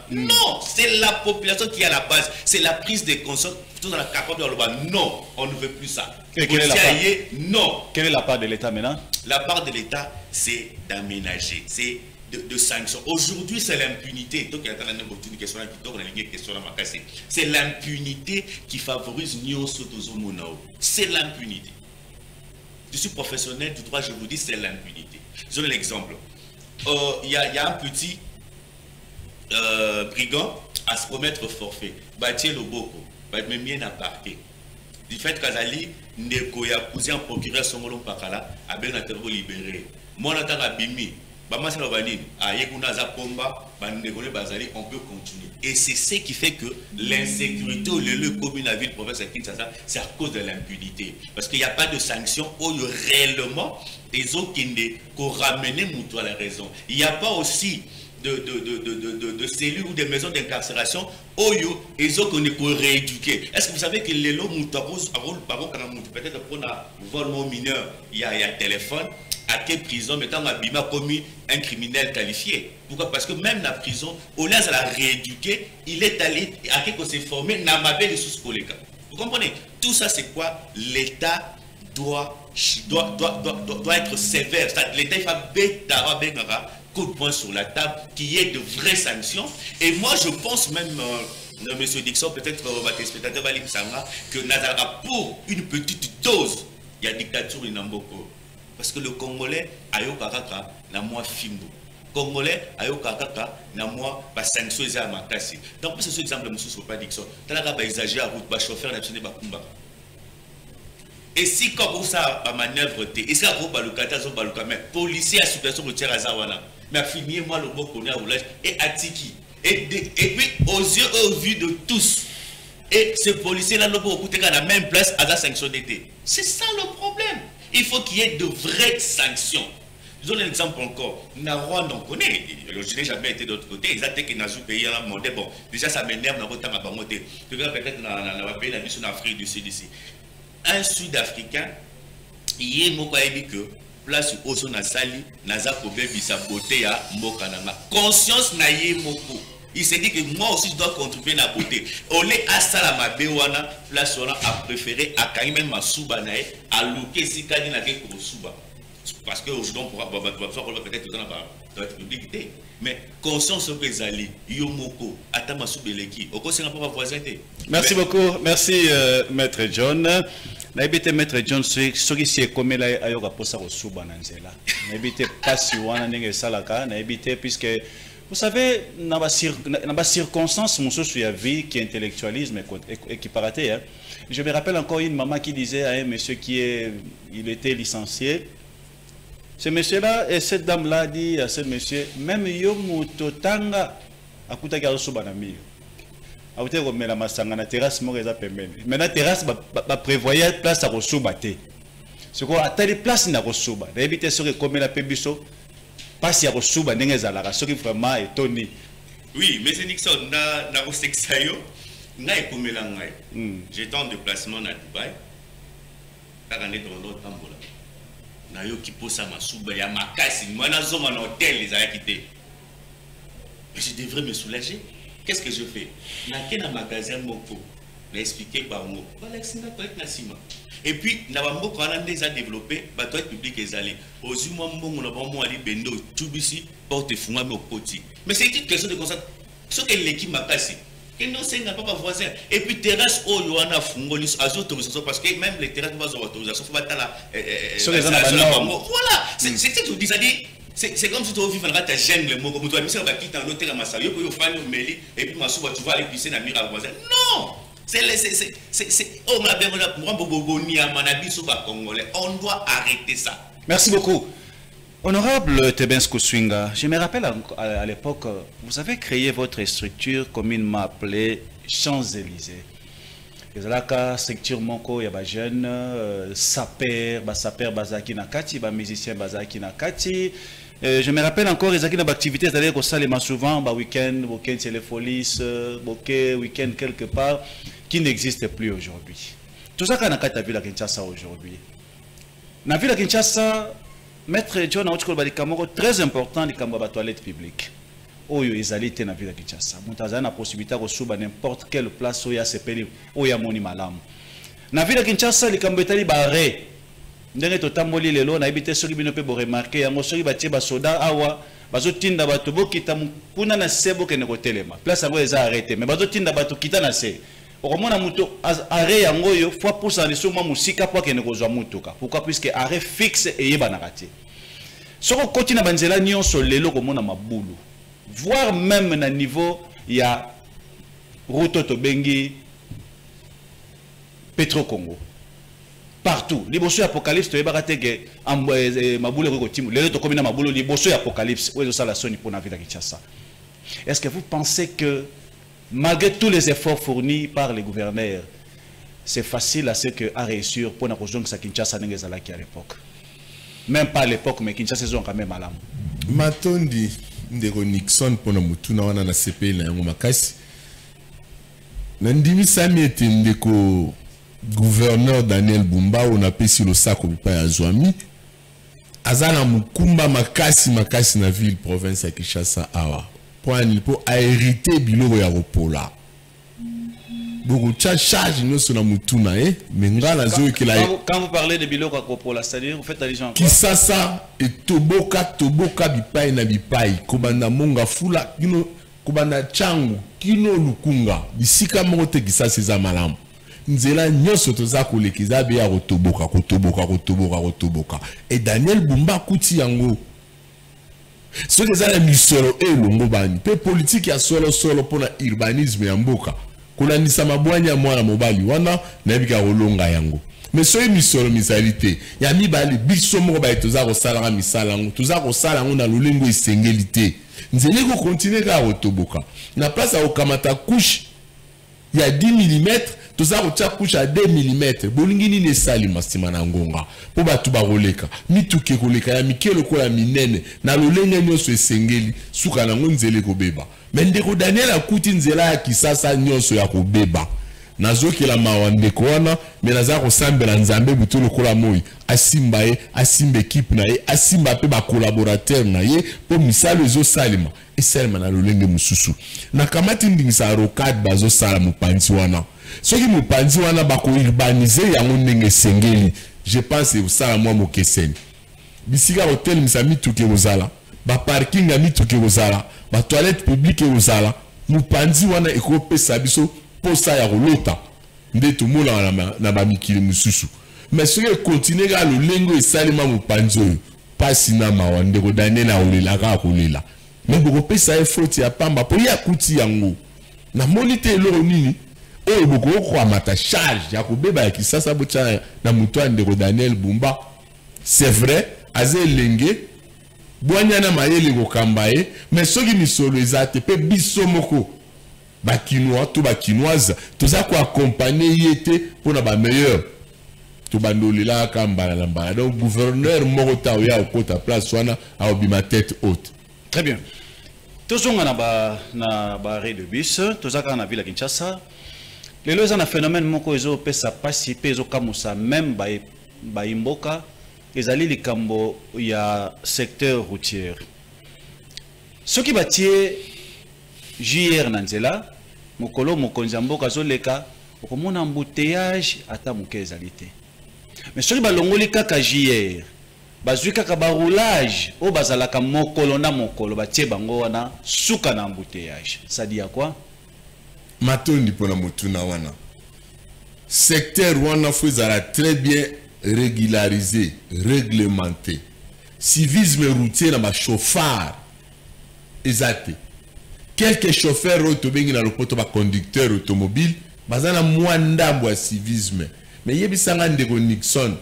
Non, c'est la population qui est à la base. C'est la prise de conscience. Tout dans la capable de non, on ne veut plus ça. Non. Quelle est la part de l'État maintenant? La part de l'État, c'est d'aménager, c'est de sanctions. Aujourd'hui, c'est l'impunité. C'est l'impunité qui favorise c'est l'impunité. Je suis professionnel du droit, je vous dis, c'est l'impunité. Je donne l'exemple. Il y a un petit brigand à se promettre forfait. Bâtir le boko. Mais bien à parquet. Du fait qu'Azali, Nekoya, cousin procureur Somolon Pakala, a bien été libéré. Moi, on a bimi. On peut continuer. Et c'est ce qui fait que l'insécurité ou le commune à ville province à Kinshasa, c'est à cause de l'impunité. Parce qu'il n'y a pas de sanctions où réellement les autres qui ramener Moutou à la raison. Il n'y a pas aussi de cellules ou des maisons d'incarcération où les autres qu'on est rééduqués. Est-ce que vous savez que les lots Moutou, peut-être pour un vol mineur, il y a un téléphone. À quelle prison, mettons Abima commis un criminel qualifié? Pourquoi? Parce que même la prison, au lieu de la rééduquer, il est allé à quelque chose s'est formé, n'a pas de sous collègues. Vous comprenez? Tout ça, c'est quoi? L'État doit être sévère. L'État, il va mettre coup de poing sur la table, qu'il y ait de vraies sanctions. Et moi, je pense même, M. Dixon, peut-être votre spectateur va lire ça, que Nazara, pour une petite dose, il y a dictature in Namboko. Parce que le Congolais a eu kakaka na moi fimbo. Congolais a eu kakaka na moi ba sanction za makasi. Donc c'est ce exemple monsieur sur pas Dixon. Talaka ba exagérer à route ba chauffeur na tsone ba kumba. Et si comme ça ba manœuvre té, est-ce que ba locataire zo ba locataire policier à situation routière à Zawana. Mais fini moi le boko na roulage et atiki. Et puis aux yeux au vu de tous. Et ce policier là le boko à la même place à la sanction d'été. C'est ça le problème. Il faut qu'il y ait de vraies sanctions. Je donne un exemple encore. Narwanda, on connaît. Je n'ai jamais été de l'autre côté. Ils ont été dans un pays à monter. Bon, déjà, ça m'énerve dans votre temps à monter. Peut-être dans le pays, en Afrique du Sud ici. Un Sud-Africain, il y a que place où on a sali, naza kobe bisa beauté à Mokananga. Conscience na ye moko. Il s'est dit que moi aussi je dois contribuer à la beauté. On est à Salama Bewana, place on a préféré à Karimel Masuba nae, à Luke Sikani na Keko Suba. Parce que aujourd'hui on pourra peut-être dans la publicité. Mais conscience que Zali, Yomoko, Atamasubeleki, au conseil n'a pas voisin. Merci beaucoup, merci Maître John. N'habitez Maître John, ce qui s'est comme là, ayoka posa au Suba Nanzela. N'habitez pas si on a n'engagé salaka, n'habitez puisque vous savez, dans la circonstance, mon souci à vie qui intellectualisme et qui paraît. Hein. Je me rappelle encore une maman qui disait à un monsieur il était licencié. Ce monsieur-là et cette dame-là dit à ce monsieur, même yo mutotanga akuta garo subanami. Aouté comme la masanga na terrasse mo reza pembeni. Maintenant terrasse ba prévoyait place à resubate. Ce qu'on a telle place na resuba. D'habiter sur comme la pebiso. Pas si à resuba n'engezala, ce qui vraiment étonné. Oui, mais c'est Nixon na rosexayo na ekomelangai. J'étais en déplacement à Dubaï. Là on est dans l'autre tambola. na yo qui pose ma souba ya makasi moi na zonga na hôtel les a quitté. Je devrais me soulager. Qu'est-ce que je fais? Na kena magasin moko. Na expliquer par mot. Voilà singa toilette na sima. Et puis na bambo quand on a déjà développé ba toilette publique ezali. Ozuma mbongo na bambo ali bendo tubisi porte funga me okoti. Mais c'est une question de constat. Ce que l'équipe makasi. Et non, c'est pas voisin. Et puis terrasse oh yo ana fungo lis azo autorisation parce que même les terrasses vont autorisation faut pas la voilà, c'est tout dit ça dit c'est comme si tu vivais dans ta jungle mo comme toi mais ça va quitter un hôtel à Massa yo pour faire une meli et puis ma souba tu vas aller pisser na mira voisin. Non, c'est oh ma bien moi boboni à manabi souba congolais. On doit arrêter ça. Merci beaucoup. Honorable Tebensko Swinga, je me rappelle à l'époque, vous avez créé votre structure communément appelée Champs-Élysées. Vous avez la structure Moko, il y a des jeunes, saper, bazaki nakati, musiciens bazaki nakati. Je me rappelle encore, ils ont des activités, c'est-à-dire qu'on s'allait souvent, week-end c'est les folies, week-end quelque part, qui n'existe plus aujourd'hui. Tout ça qu'on a à ville à Kinshasa aujourd'hui. Dans la ville à Kinshasa, Maître John Aouchko Balikamoko, très important, les cambas toilettes publiques. Oyo ezalité na ville de Kinshasa. Moutaza na possibilité de recevoir n'importe quelle place où il y a ces pays, où il y a moni malam. Na ville de Kinshasa, les cambas tali barré. Ndenge totamboli lelo na ibite soki bino pe bo remarquer yango soki batie ba soda awa bazotinda bato bokita kuna na sebo kene kotelema. Place yango eza arrêté mais bazotinda bato kita na se. Okomona muto arrêt yango yo fois pour ça leso mwa musika po kene kozwa mutuka. Pourquoi? Puisque arrêt fixe et yeba kati. Soko koti na banzela nyonso lelo komona mabulu. Voire même na niveau ya route tobengi Petro Congo. Partout. Liboso apocalypse to yeba teke mabulu ko timu. Lelo to komina mabulu liboso apocalypse. Ozo sala soni pour na ville Kinshasa. Est-ce que vous pensez que malgré tous les efforts fournis par les gouverneurs, c'est facile à ce que à réussir pour nous rejoindre à Kinshasa n'engezalaki à l'époque? Même pas à l'époque, mais Kinshasa ils ont quand même malam. Matondi ndeko Nixon pour nous mutuna wana na CP na yango makasi. Nandimi sami ete ndeko gouverneur Daniel Bumba on a pesi le sac au pa ya Zwami. Azana mukumba makasi na ville province ya Kinshasa awa. Pour hériter biloko ya ropola. Beaucoup de charge nous sur la mutuna mais quand vous parlez de biloko ya ropola, c'est-à-dire vous faites allusion à quoi? Kisasa et toboka bipai na bipai kobanda monga fula kino kobanda changu kino lukunga bisika mote kisasa za malamu. Nzela nyoso toza kolekiza be ya kotoboka. Et Daniel Bumba kuti yango. Ce que ça la misolo et longo bani pe politique ya solo pour la urbanisme ya mboka kuna nisa mabwanya mwana mobali wana na bika rolonga yango mais so misolo misalité ya mibali biso moko ba toza ko sala misala ngo toza ko sala ngo na lolengo isengelité nzele ko continuer ka otoboka na place ya okamata couche ya 10 mm toza ko tia couche à 2 mm bolingi ni sali masima na ngonga po batu ba roleka mituke koleka ya mikelo ko ya minene na lolenge nyoso esengeli suka na ngonzele ko beba mendeko Daniel akuti nzela ya kisasa nyoso ya ko beba nazokela mawande ko wana me naza ko sambela nzambe butu lokola moi asimba équipe na ye asimba pe ba collaborateur na ye po misalo ezo salima esalima na lolenge mususu na kamati ndingisa rocade bazo sala mupanzi wana soki mupanzi wana bako urbaniser yango ndenge sengeli je pense que ça moi mokeseni bisika hotel misami tuke ozala ba parking ya mituke ozala ba toilette publique ozala mupanzi wana ekopesa biso posa ya rolota nde tumola na ba mikili mususu mais soki continuer ga lolengo esalima mupanzi oyo pasi na mawande ko Daniel na olela ka kolela mais boko pesa effort ya pamba po ya kuti yango na monite loro nini oyo boko ko amata charge ya kobeba ya kisasa bocha na muto ndeko Daniel Bumba c'est vrai aze lenge boanyana mayele ko kambaye mais soki misolo ezate pe biso moko ba kinois to ba kinoise toza ko accompagner yete pour na ba meilleur to bandolela kambala na mbala donc gouverneur moko ta ya okota place wana a obima tête haute. Très bien. Tozonga na ba arrêt de bus tozaka na ville ya Kinshasa. Lelo za na phénomène moko ezo pesa pasi pe ezo kamusa même ba imboka ezali likambo ya secteur routier. Ce qui batie JR Nanzela, mokolo mokonzi mboka zoleka, okomona embouteillage ata moke ezali te. Mais soki balongoli kaka JR, bazwi kaka baroulage o bazalaka mokolo na mokolo batie bango wana suka na embouteillage. Ça dit à quoi? Matondi pona mutuna wana. Secteur wana faut très bien régularisé, réglementé. Civisme routier na ba chauffeur. Exact. Quelques chauffeurs autobengi na lopoto ba conducteur automobile, bazana mwanda bwa civisme. Mais yebisanga ndeko Nixon,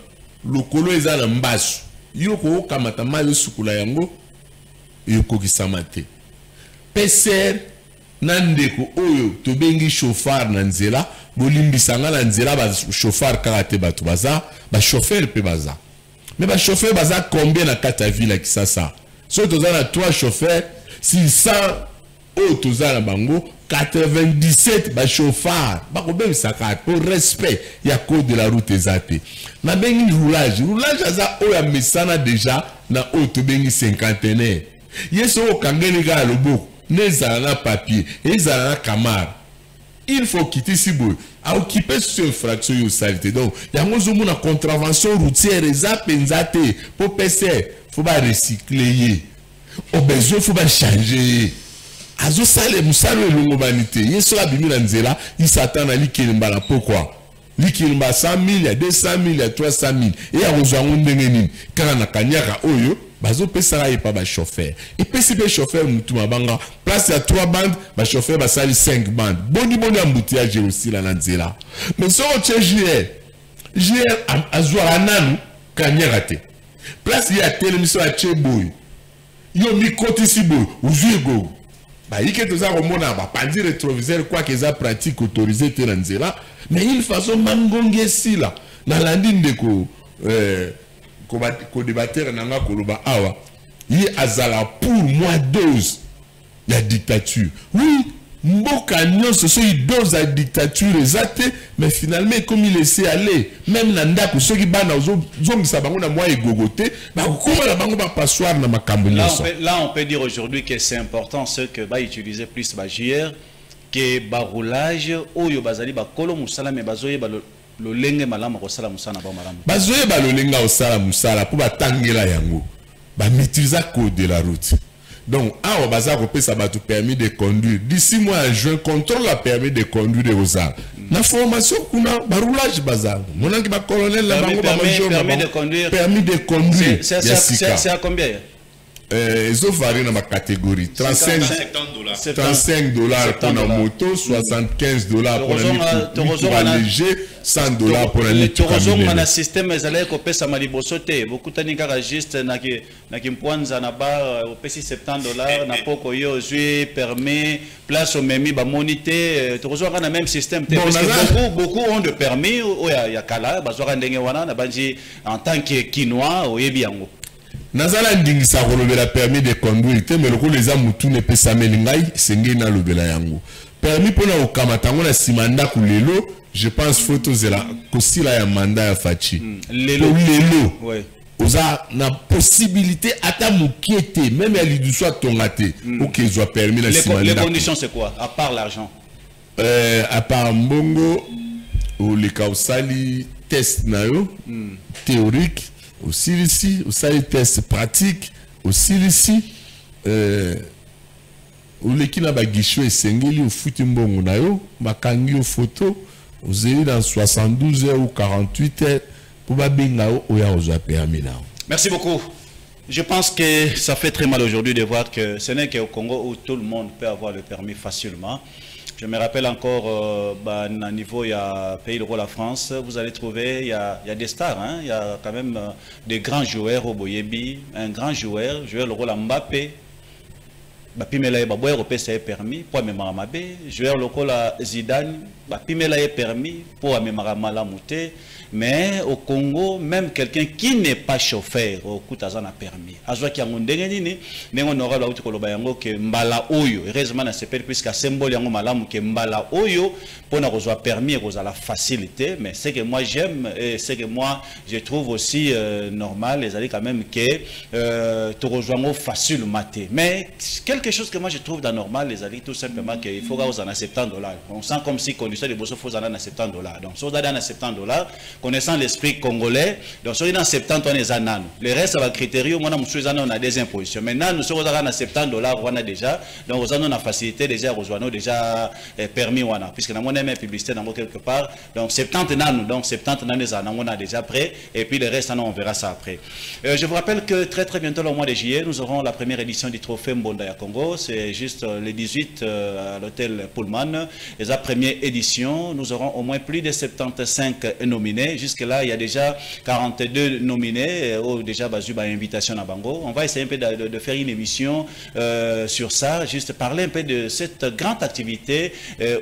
lokolo ezala mbasu. Yoko kamata mayo sukula yango, yoko kisamate. PCR nandeko oyo tobengi chauffeur na nzela, bolimbisanga na nzela ba chauffeur karate batu baza, ba chauffeur pe baza. Mais ba chauffeur baza combien na kata ville Kisasa? So tozana 3 chauffeurs, 600 autozala bango, 97 ba chauffeur, ba kobe misaka pour respect ya code de la route ezate. Na bengi roulage aza oya mesana déjà na auto bengi 50. Yeso okangeni ga loboko, nezala na papier, ezala na camara. Il faut quitter Sibo, à occuper cette infraction de saleté. Donc, il y a une contravention routière, penzate, pour PC, faut pas recycler. Au besoin, faut pas changer. Azo sale, musalo l'humanité. Il sera bimi l'anzela, il s'attend à l'ikilmba là. Pourquoi? L'ikilmba 100 000, il y a 200 000, il y a 300 000. Et à Rosangon Dengenin, quand on a kanyaka oyo, bazo pesara et pas ba chauffeur. Et PCP chauffeur mutuma banga, place à 3 bandes, ba chauffeur ba sali 5 bandes. Boni embouteillage aussi la nanzela. Mais so tche JR azwa nanu kanyaka te. Place ya télémission à Tcheboy. Yo mi koti sibo, uzuego. Bah, il y a des gens qui ont rétroviseur, quoi qu'ils aient pratique autorisée, mais une façon mangongue si là, dans l'andine de co-débatteur, il y a pour moi dose la dictature. Oui, Mboka Nyon, ce sont une dose de dictature exacte, mais finalement, comme il laissait aller, même Nanda, ceux qui banent aux hommes, ça va moi et gogoté, là, on peut dire aujourd'hui que c'est important ce que va utiliser plus JR que baroulage ou yo bazali ba kolo musala mais bazoye ba lo lenge malama ko sala musana ba malama. Bazoye ba lo lenga o sala musala pour ba tangela yango. Ba maîtriser code de la route. Donc, on va ça permis de conduire. D'ici mois en juin, contrôle la permis de conduire de Rosal. La formation qu'on a, baroulage bazar. Mon ami colonel, permis de conduire. Permis de conduire. C'est à combien? Ils ont varié dans ma catégorie. 35 $ pour la moto, 75 $ pour la léger, 100 $ pour la léger. Le système est allé couper sa malibosoté. Beaucoup de gens juste na kimpoanza na bar au PC 70 $ na poko yo jui permis place au memi ba monité. Toujours on a même système. Beaucoup ont de permis ou ya kala bazora ndenge wana na banji en tant que quinois au yebiango. Nazala ndingisa kolobela permis de conduire mais le les amutu ne peut s'amélingai senge na lobela yango permis pona okamatango na simanda kulelo je pense photos la kosila ya manda ya fachi lelo ouais oza na possibilité ata mukiete même ali du soit tongate OK soit permis la simanda les conditions c'est quoi à part l'argent à part mbongo ou les kausali test na yo théorique aussi ici, aussi les tests pratiques, aussi ici, où les qui n'a pas guiché sengeli au futimbongo na yo, bakangi au photo, vous avez dans 72 heures ou 48 heures pour babinga ou ya oza permis na. Merci beaucoup. Je pense que ça fait très mal aujourd'hui de voir que ce n'est qu'au Congo où tout le monde peut avoir le permis facilement. Je me rappelle encore, à niveau, il y a Pays de la France, vous allez trouver, il y a des stars, hein, il y a quand même des grands joueurs au Boyebi, un grand joueur le rôle Mbappé. bapimela ye baboya kopesa ye permis po amemaka mabe, joueur lokola Zidane bapimela ye permis po amemaka malamu te. Mais au Congo, même quelqu'un qui n'est pas chauffeur, au coup d'azan a permis. Azwa ki yango ndenge nini, nengo nora la uti koloba yango ke mbala oyo. Heureusement na sepel puisque symbole yango malamu ke mbala oyo pona kozwa permis et kozala facilité. Mais c'est que moi j'aime et c'est que moi je trouve aussi normal les alliés quand même que tu rejoins facile maté. Mais quelque chose que moi je trouve d'anormal les alliés tout simplement qu'il faut gagner aux $70. On sent comme si condition de bosso faut en $70. Donc si on a $70 connaissant l'esprit congolais, donc si on est dans 70 on est à nan. Le reste va critérium, on a des impositions. Maintenant nous sommes à $70 on a déjà, donc on a facilité déjà rejoindre déjà permis puisque nous avons une publicité dans quelque part. Donc 70 nan, donc 70 nan on a déjà prêt et puis le reste on verra ça après. Je vous rappelle que très bientôt au mois de juillet nous aurons la première édition du trophée Mbonda ya Congo. C'est juste le 18 à l'hôtel Pullman. Et la première édition, nous aurons au moins plus de 75 nominés. Jusque-là, il y a déjà 42 nominés, déjà basé à invitation à Bango. On va essayer un peu de faire une émission sur ça, juste parler un peu de cette grande activité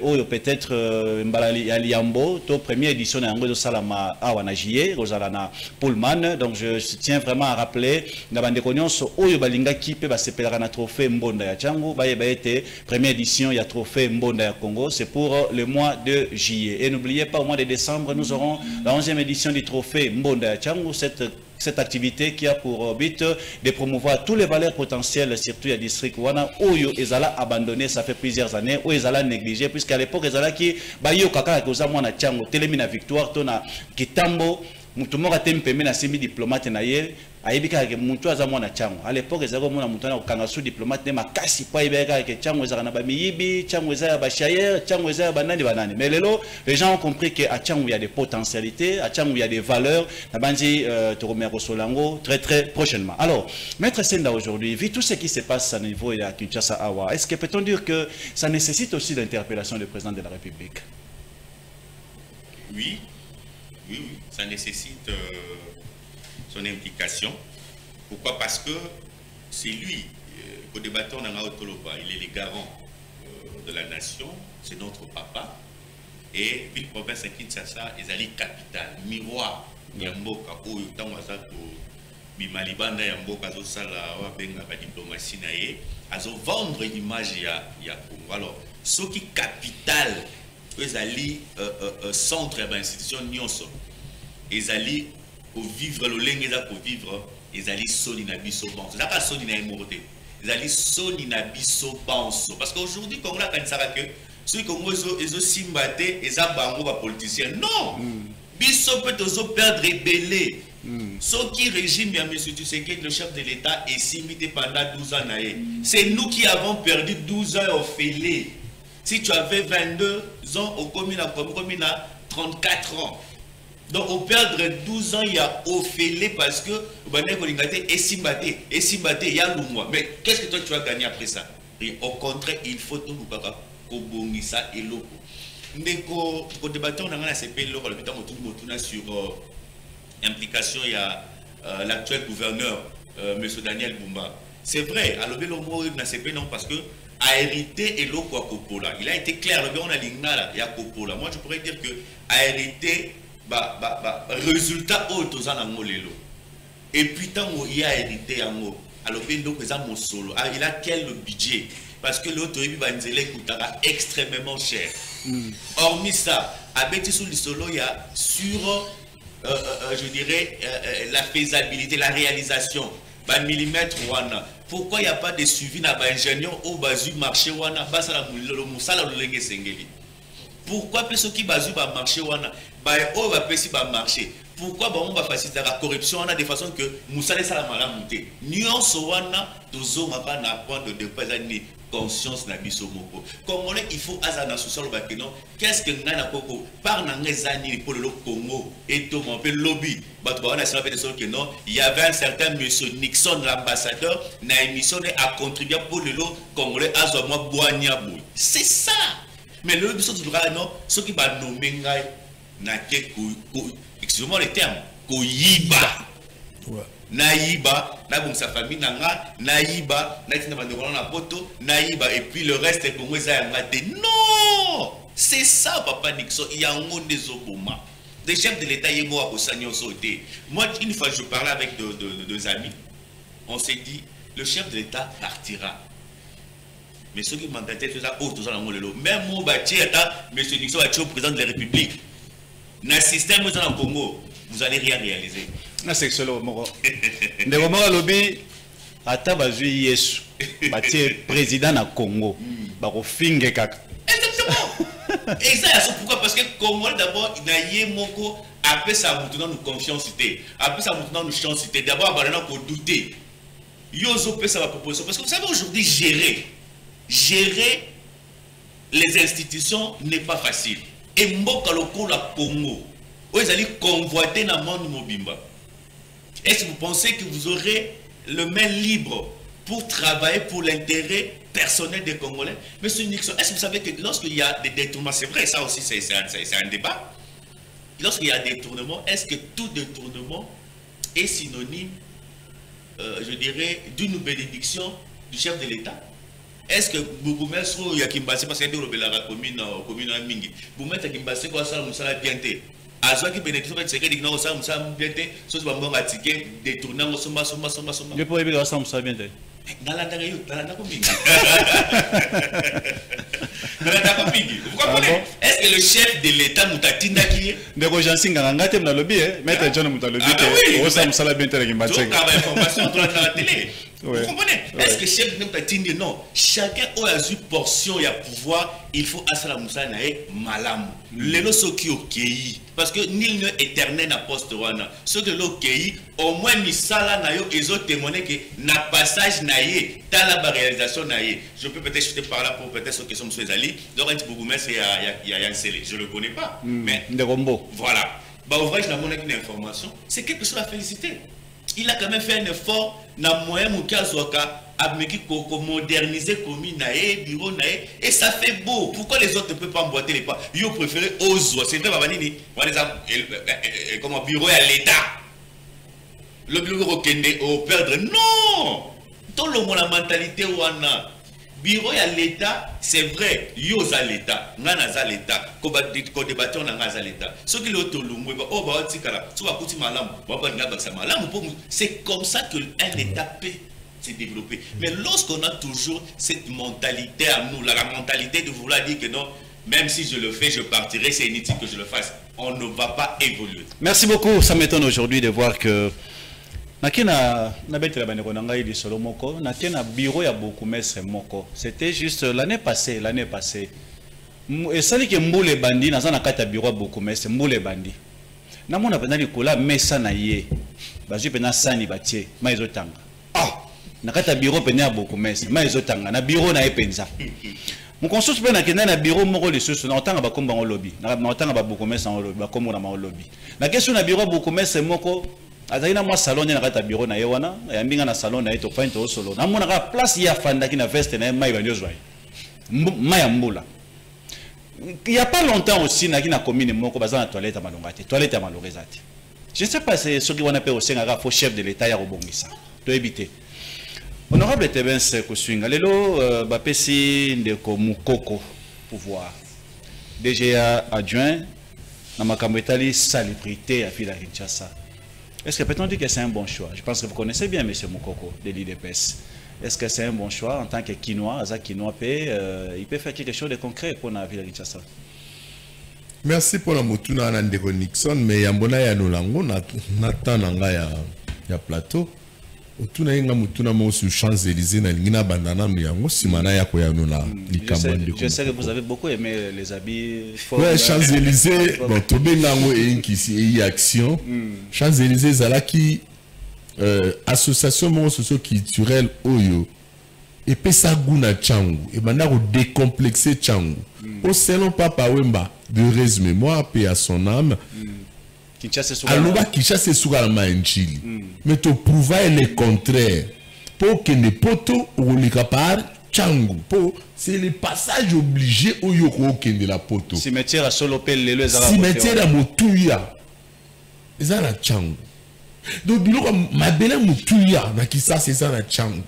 où peut-être Liambo, première édition de Salama à Wanajié, Rosalana Pullman. Donc je tiens vraiment à rappeler, où Balinga qui peut se perdre un trophée Mbonda ya Tchango, première édition, il y a trophée Mbonda ya Congo, c'est pour le mois de juillet. Et n'oubliez pas, au mois de décembre, nous aurons la 11e édition du trophée Mbonda ya Tchango, cette activité qui a pour but de promouvoir tous les valeurs potentielles, surtout à district Wana, où ils allaient abandonner, ça fait plusieurs années, où ils allaient négliger, puisqu'à l'époque, ils allaient qui, Bayo Kaka, Koza Mwana Tchango, Télémina Victoire, Tona, Kitambo, Moutoumora Tempeme, na semi diplomate na ye, aibika ke muntu aza mwana Tchango. À l'époque, ezako mwana muntu na kokanga sous diplomate ne makasi pa ibeka ke Tchango ezaka na ba miyibi, Tchango ezaka ba chayer, Tchango ezaka banani banani. Mais lelo, les gens ont compris que à Tchango il y a des potentialités, à Tchango il y a des valeurs. Na banzi Toromero Solango très prochainement. Alors, Maître Senda aujourd'hui, vu tout ce qui se passe à niveau de Kinshasa Awa, est-ce que peut-on dire que ça nécessite aussi l'interpellation du président de la République? Oui, ça nécessite son implication. Pourquoi? Parce que c'est lui, au débatteur Nanga Otoloba, il est le garant de la nation, c'est notre papa. Et ville province à Kinshasa, ils allaient capitale, miroir, Yamboka, Oyo, Tangwazato, Bimalibanda, Yamboka, Zosala, Wabenga, la diplomatie, Azo vendre l'image ya Congo. Alors, ce qui capitale, ils allaient centre de l'institution Nyonso, ils allaient pour vivre le lingue pour vivre, ils allaient solinabiso banso. Ça pas solina immorté. Ils allaient solinabiso banso. Parce qu'aujourd'hui, quand on a quand ça que ceux qui ont ils ont simbaté, ils ont bango ba politiciens. Non. Biso peut aussi perdre rebelle. Ce qui régime bien monsieur tu sais que le chef de l'État est simité pendant 12 ans. C'est nous qui avons perdu 12 ans au fêlé. Si tu avais 22 ans au commune à 34 ans. Donc, au perdre 12 ans, il y a Ophélie parce que il y a le mois. Mais qu'est-ce que toi tu vas gagner après ça? Et au contraire, il faut tout le monde ça et l'eau. Mais quand on débat, on a sur l'implication, il y a l'actuel gouverneur, M. Daniel Bumba. C'est vrai, à l'objet, non, parce que a hérité et l'eau quoi Kopola. Il a été clair, on a l'ingala, il y a Kopola. Moi, je pourrais dire que a hérité. Résultat autre et puis tant il y a hérité alors il a quel budget parce que l'autre coûtera extrêmement cher. Hormis ça avec sous le solo il y a sur je dirais la faisabilité, la réalisation millimètre wana. Pourquoi il n'y a pas de suivi na ba ingénieur au bas du marché wana basa le musala lolenge sengeli? Pourquoi ceux qui basent sur le marché marché? Pourquoi on va faciliter la corruption de façon que Moussa les salama la monter? Nuance wana tozo mapa na point de départ ni conscience na biso moko. Comme il faut azana social bakeno. Qu'est-ce que ngana koko par na ngezani pour le Congo et tout mon peu lobby. On a savait que non, il y avait un certain monsieur Nixon l'ambassadeur na émission a contribué pour le lot congolais azoma boanyabou. C'est ça. Mais le but de non, ce qui va nommer excusez-moi le terme, Koyiba. naïba, na sa famille nanga, naïba, na poto, naïba, et puis le reste est pour moi non, c'est ça Papa Nixon, il y a un monde des oboma. Des chefs de l'État, il y a sauté. Moi, une fois, je parlais avec deux amis, on s'est dit, le chef de l'État partira. Mais ceux qui m'entendent, tout ça, même moi, M. Nixon va être président de la République. Dans le système au Congo, vous n'allez rien réaliser. C'est excellent. Le moment où lobby, Atabazu Yesu, président du Congo, exactement. Et ça, c'est pourquoi? Parce que Congo, d'abord, il y a moko après ça, nous nous confiance, après ça, nous nous chance, d'abord, on va douter. Yozo peut ça va proposer. Parce que vous savez, aujourd'hui, gérer les institutions n'est pas facile. Et Mboka loko la Congo, vous allez convoiter dans le monde mobimba. Est-ce que vous pensez que vous aurez le main libre pour travailler pour l'intérêt personnel des Congolais? Monsieur Nixon, est-ce que vous savez que lorsqu'il y a des détournements, c'est vrai, ça aussi c'est un débat. Lorsqu'il y a des détournements, est-ce que tout détournement est synonyme, je dirais, d'une bénédiction du chef de l'État? Est-ce que Bougoumès ou Yakimbase, parce qu'il y a des communes à Mingi, Bougoumès Yakimbase, quoi ça, nous sommes bien té. Azwa qui bénéficie de ce que nous sommes bien té, ce que nous avons ticket, détourner, nous sommes. Je peux dire que nous sommes bien té. Dans la Mingi. Vous comprenez? Est-ce que le chef de l'État Moutatinda qui est? De Rojansi Ngangate m'a lobby, maître John Moutalobi, nous sommes bien té avec Mbatsé. Donc, il y a information dans la télé. Vous comprenez? Est-ce que le chef de l'État dit non? Chacun a eu portion et a pouvoir, il faut asala Moussa nae malam. Les lots qui ok. Parce que nul n'est éternel à poste wana. Ceux de l'OKI, au moins misala nayo, ils ont témoigné que na passage naye, dans la réalisation naye. Je peux peut-être chuter par là pour peut-être ceux qui sont sur les alliés. Donc un petit Bougoumès et il y a un scellé. Je ne le connais pas. Mais voilà. Bah ouvrage n'a pas une information. C'est quelque chose à féliciter. Il a quand même fait un effort dans moyen Moukazoka à moderniser commune nae, bureau nae, et ça fait beau. Pourquoi les autres ne peuvent pas emboîter les pas? Ils ont préféré Ozo. C'est vrai, Babanini. Comme un bureau à l'État. Le bureau au perdre. Non! Dans le monde, la mentalité où on a. Bureau à l'État, c'est vrai, yo à l'État, ngana à l'État, ko débattre on a l'État. Ce qui l'autre lumwe ba oh ba tikala, tu vas kuti malam, ba ba ngaba sa malam pour c'est comme ça que un État peut se développer. Mais lorsqu'on a toujours cette mentalité à nous, la mentalité de vouloir dire que non, même si je le fais, je partirai, c'est inutile que je le fasse. On ne va pas évoluer. Merci beaucoup, ça m'étonne aujourd'hui de voir que c'était juste l'année passée. Et ça dit que Mboule Bandi, dans un cas de bureau beaucoup, mais c'est Mboule Bandi. N'a mon appel Nicolas, mais ça n'a yé. Bazu pena sani batier, maïzotanga. Ah, n'a cas de bureau pena beaucoup, mais maïzotanga. Na bureau na epenza. Mon consul pena kena na bureau moko les sous na otanga ba komba en lobby. Na otanga ba beaucoup, mais sans lobby, ba komo na ma lobby. La question na bureau beaucoup, mais c'est moko. Azalina moi salon na kata bureau na yewana ya mbinga na salon na eto point au solo na mona ka place ya fanda ki na veste na mai bandiozwa mai mbula. Il y a pas longtemps aussi na kina commune moko bazana toilette malongate toilette malorezati. Je ne sais pas c'est ce qui on appelle au Sénégal pour chef de l'état ya robongisa to éviter. Honorable Tebens Koswinga lelo bapesi ndeko mukoko pouvoir DGA adjoint na makambo etali salubrité à Fila Kinshasa. Est-ce que peut-on dire que c'est un bon choix? Je pense que vous connaissez bien M. Moukoko de l'IDPS. Est-ce que c'est un bon choix en tant que Kinois, il peut faire quelque chose de concret pour la ville de Kinshasa? Merci pour la motuna Nandeko Nixon, mais yambona ya nolango natan nanga ya plateau. Otuna inga motuna mo sur Champs-Élysées na lingina bandana miyango simana ya ko ya nona likambande. Je sais que vous avez beaucoup aimé les habits. Ouais, Champs-Élysées, bon tobengango et inkisi et action. Champs-Élysées zalaki association mo socio-culturelle oyo et pesa guna changu et banda ko décomplexer changu. Au selon Papa Wemba de résumé moi paix à son âme. Aloba Kinshasa sura ma injili. Mais to prouver le contraire. Pour que ne poto ou le capar changu. C'est le passage obligé au yoko de la poto. Cimetière à solo pelle le cimetière à motuya. Ezala changu. Donc biloko mabele mutuya na Kinshasa eza na changu.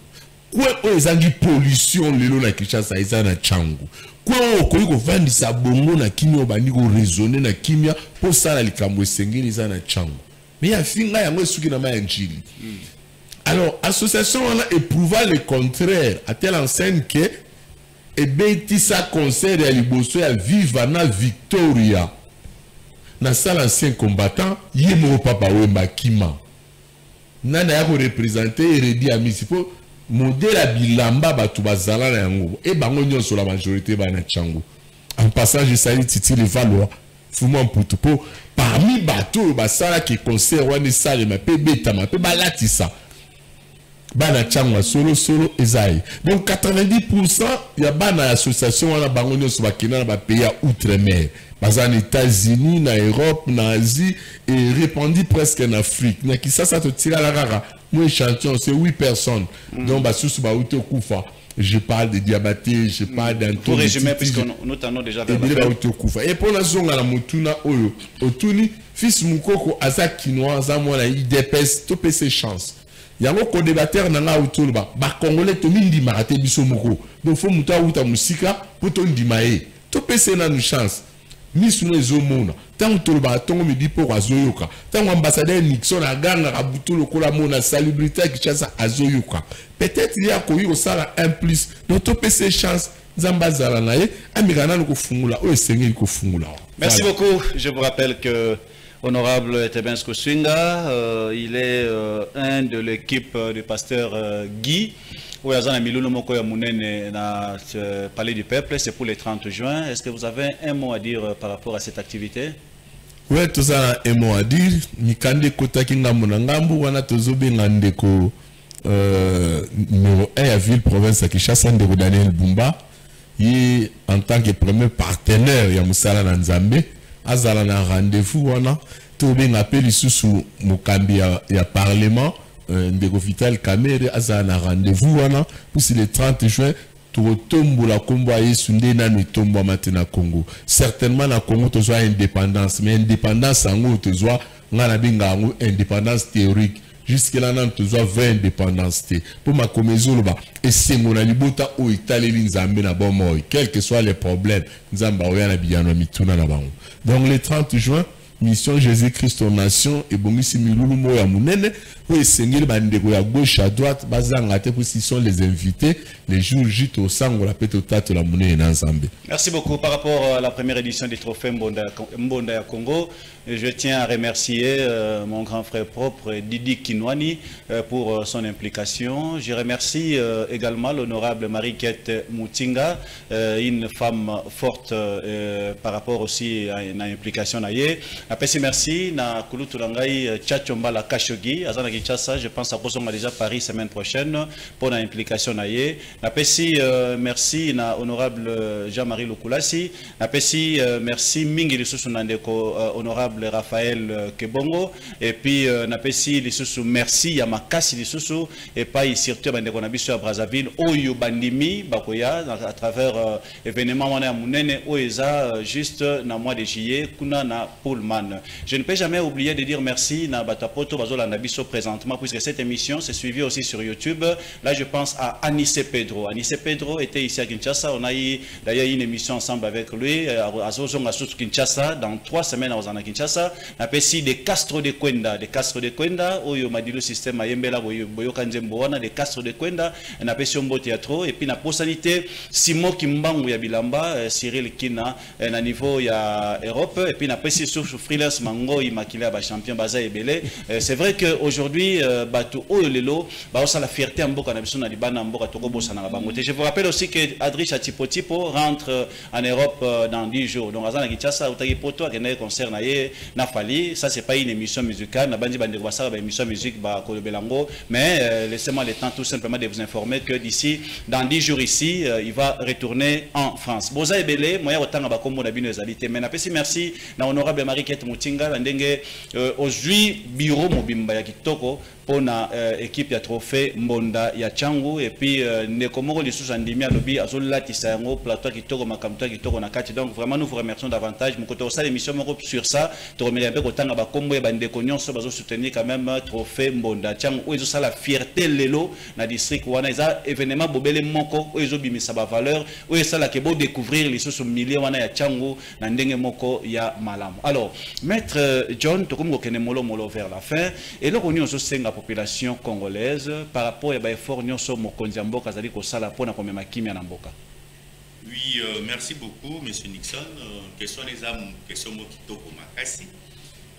Kwa ezangi pollution lelo na Kinshasa eza na changu. Kwa okoyi ko vandisa bongo na kimia obandi ko raisonner na kimia po sala likambo esengeli eza na changu. Mais ya finga yango esuki na ma njili. Alors association on a éprouvé le contraire à telle enseigne que ebeti sa concert ya liboso ya Viva na Victoria. Na salle ancien combattant yemo papa wemba kima. Nana ya ko représenter Eredi Amisipo modèle à bilamba batu bazala na yango e bango nyonso la majorité ba na chango. En passant je salue Titi le Valois Fuma Mputupo parmi bateau basala qui concert wana salle ma pe beta ma pe balatisa bana chango solo ezai. Donc 90% ya bana association wana bango nyonso bakina na ba pays outre-mer. Bazan États-Unis, na Europe, na Asie et répandu presque en Afrique. Na Kinshasa to tira la rara. Moi échantillon c'est 8 personnes. Donc ba sous ba uto kufa. Je parle de Diabaté, je parle d'Antoine. Pour résumer puisque nous t'en déjà vers la et pour la zone à la mutuna oyo. Otuni fils Mukoko azak kinois azamwa na IDPS to pese chance. Yango ko débatteur na nga autour ba congolais to mindi marate biso moko. Donc faut muta uta musika pour to ndimae. To pese na nous chance. Misu no ezomona tant toloba tongo midi po azoyoka tant ambassadeur Nixon aganga kabuto lokola mona salubrité Kinshasa azoyoka peut-être il y a koyi au sala un plus notre PC chance zambazala nae amigana ko fungula o esengeli ko fungula. Merci beaucoup. Je vous rappelle que honorable Tebensko Swinga il est un de l'équipe du pasteur Guy. Oui, à Milou Moko ya Mounene na Palais du Peuple, c'est pour le 30 juin. Est-ce que vous avez un mot à dire par rapport à cette activité? Oui, tout ça un mot à dire. Mikande kota kinga monangambu wana tozobe ngandeko numéro 1 à ville province à Kinshasa ndeko Daniel Bumba. Il en tant que premier partenaire ya musala na Nzambe, azala na rendez-vous wana tobe ngapeli susu mukambi ya parlement. Ndeko Vital Kamere azana rendez-vous wana pour le 30 juin to tombo la kombo Yesu ndena ne tombo matena Congo. Certainement na Congo to soit indépendance mais indépendance ango to soit ngana binga ango indépendance théorique jusque là nan to soit 20 indépendance té pour ma komezolo ba et c'est mon libota o italeli nzambe na bomoy quel que soit les problèmes nzamba oya na biyano mituna na bango. Donc le 30 juin mission Jésus-Christ aux nations et bongisi milulu moya munene pour esengeli bandeko ya gauche à droite bazanga te pour si sont les invités les jours J au sango la pete tatu la munene na Nzambe. Merci beaucoup par rapport à la première édition du trophée Mbonda ya Congo. Je tiens à remercier mon grand frère propre Didi Kinwani pour son implication. Je remercie également l'honorable Marie-Kette Moutinga, une femme forte par rapport aussi à une implication naie. Après merci na Kulutulangai Tchachomba la Kashogi Azana Kinshasa, je pense à Posonga déjà Paris semaine prochaine pour l'implication naie. Après merci na honorable Jean-Marie Lukulasi. Après merci mingi lisusu nandeko honorable Raphaël Kebongo et puis napesi lisusu merci ya makasi lisusu et pas surtout bandeko na biso ya Brazzaville oyo bandimi bakoya à travers événement wana ya munene oeza juste na mois de juillet kuna na Pullman. Je ne peux jamais oublier de dire merci na batapoto bazolanda biso présentement puisque cette émission s'est suivie aussi sur YouTube. Là je pense à Anissé Pedro. Anissé Pedro était ici à Kinshasa, on a eu d'ailleurs une émission ensemble avec lui à Zozonga sous Kinshasa dans 3 semaines à Ozana Kinshasa. Napesi de Castro de Kwenda, oyo madilo système ayembela boyo kanzembo wana de Castro de Kwenda, napesi ombo théâtre et puis na posanité Simo Kimbangu ya Bilamba, Cyril Kina na niveau ya Europe et puis napesi sur freelance Mango Imakila ba champion baza ebele. C'est vrai que aujourd'hui bato oyo lelo ba osa la fierté mboka na biso na libana mboka toko bosa na bango. Je vous rappelle aussi que Adricha Tipo rentre en Europe dans 10 jours. Donc azana Kinshasa utaki poto akende concert na ye na Fali, ça c'est pas une émission musicale, na bandi bande kwasa ba émission musique ba kolobelango, mais laissez-moi le temps tout simplement de vous informer que d'ici dans 10 jours ici, il va retourner en France. Boza ebele moya otanga ba kombo na bino ezalité, mais na pesi merci na honorable Marie-Kette Moutinga ndenge aujourd'hui bureau mobimba ya kitoko pour la équipe ya trophée Mbonda ya Changu et puis Nekomoro les sous-andimi à lobby Azola Tisango plateau qui toko makamto qui toko nakati. Donc vraiment nous vous remercions davantage. Mon côté aussi l'émission sur ça. Te remercie un peu autant à Bakombo et Bandekonion sur bazo soutenir quand même trophée Mbonda Changu. Où ils ont la fierté lelo na district wana isa événement bobele moko où ils ont bimisa ba valeur où ça la kebo découvrir les sous milliers wana ya Changu na ndenge moko ya malam. Alors maître John tokomo kene molo vers la fin et là on aussi la population congolaise par rapport à l'effort nyonso mokonzi mboka zali ko sala pona komema kimia na mboka. Oui, merci beaucoup monsieur Nixon. Question les âmes, question mo kitoko makasi.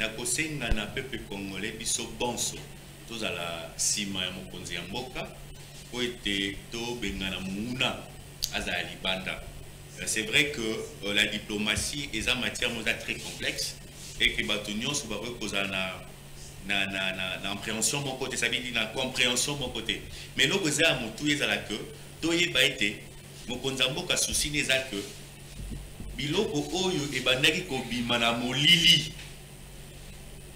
Na kosenga na peuple congolais biso bonso tous à la sima ya mokonzi mboka po ete to bengana muna azali libanda. C'est vrai que la diplomatie est en matière très complexe et que batonyon se va reposer na appréhension mon côté, ça veut dire na compréhension mon côté. Mais nous vous à mon tout est à la queue, tout est pas été. Mon konzambo ka souci n'est à que biloko oyo e bandaki ko bimana molili.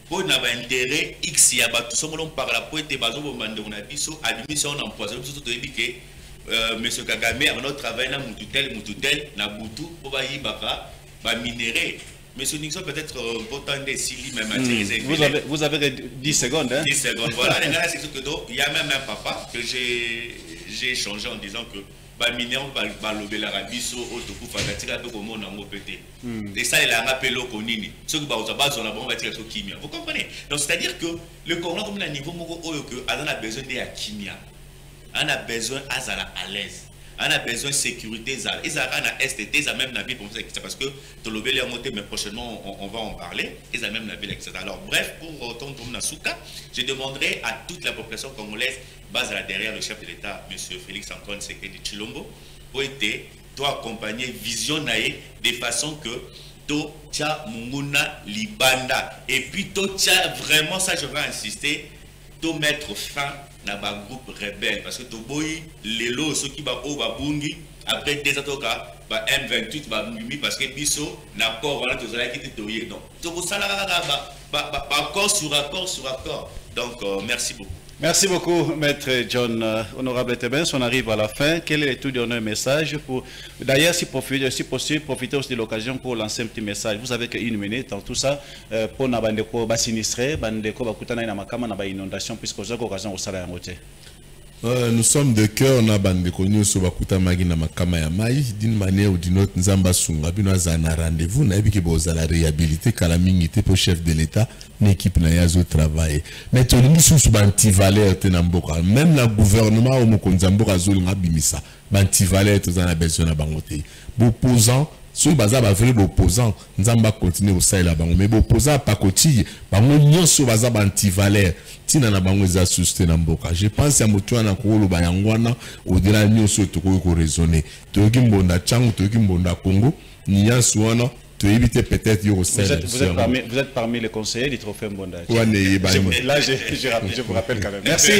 Pour na ba intérêt X ya ba tout somolo par la poète bazo bomande on a biso abimisi on empoisonne tout to ebike monsieur Kagame a notre travail na mututel na butu pour ba yibaka ba minéré. Monsieur Nixon peut-être pourtant des sili même vous avez 10 secondes hein? 10 secondes voilà il y a même un papa que j'ai échangé en disant que ba minéré ba lobela rabiso otoku fagatika to comme on a pété et ça il a rappelé au konini ceux qui ba ozabazo na bon va tirer sur kimia vous comprenez donc c'est à dire que le Congo comme un niveau moko oyo que a besoin de la kimia on a besoin azala à l'aise. On a besoin de sécurité. Ils ont un STT, ils ont même la vie pour ça parce que Tolobé est monté, mais prochainement on va en parler. Ils ont même la vie, etc. Alors bref, pour retourner à Souka, je demanderai à toute la population congolaise, base là derrière le chef de l'État, M. Félix Antoine Sekedi Tshilombo, pour aider, toi accompagner, visionner de façon que to tia munguna libanda et puis to tia vraiment ça je vais insister, to mettre fin na ba groupe rebelle parce que to boy lelo ceux qui ba o ba bungi après des atoka ba M28 ba mimi parce que biso na port voilà to zala ki toyer donc to ko sala ba accord sur accord donc merci beaucoup. Merci beaucoup, Maître John. Honorable Tebens, on arrive à la fin. Quel est tout dernier message pour... D'ailleurs, si possible, profitez aussi de l'occasion pour lancer un petit message. Vous avez qu'une minute dans tout ça pour nous sinistrer, inondation, puisque vous avez l'occasion de faire nous sommes de cœur, on a bandé connu sur Bakuta Magina Makama ya Mai, d'une manière ou d'une autre, nous avons un rendez-vous, nous avons la réhabilité, calamité pour chef de l'État, une équipe n'a pas travaillé. Mais tout le monde sous anti-valeur, même le gouvernement au Mokonzambo Azul Ngabimisa, anti-valeur, tout a besoin de bangoté. Opposant, sur baza ba vrai opposant, nous allons continuer au Sahel bango, mais opposant pas côté, bango nyon sur baza anti-valeur. Je pense à Moutoua Kolo Bayangwana, au-delà de nous, surtout raisonner. Togi Mbonda Changu, Togi Mbonda Congo, Nian Souana, tu évites peut-être au Sahel. Vous êtes parmi les conseillers du trophée Mbonda. Là, je vous rappelle quand même. Merci.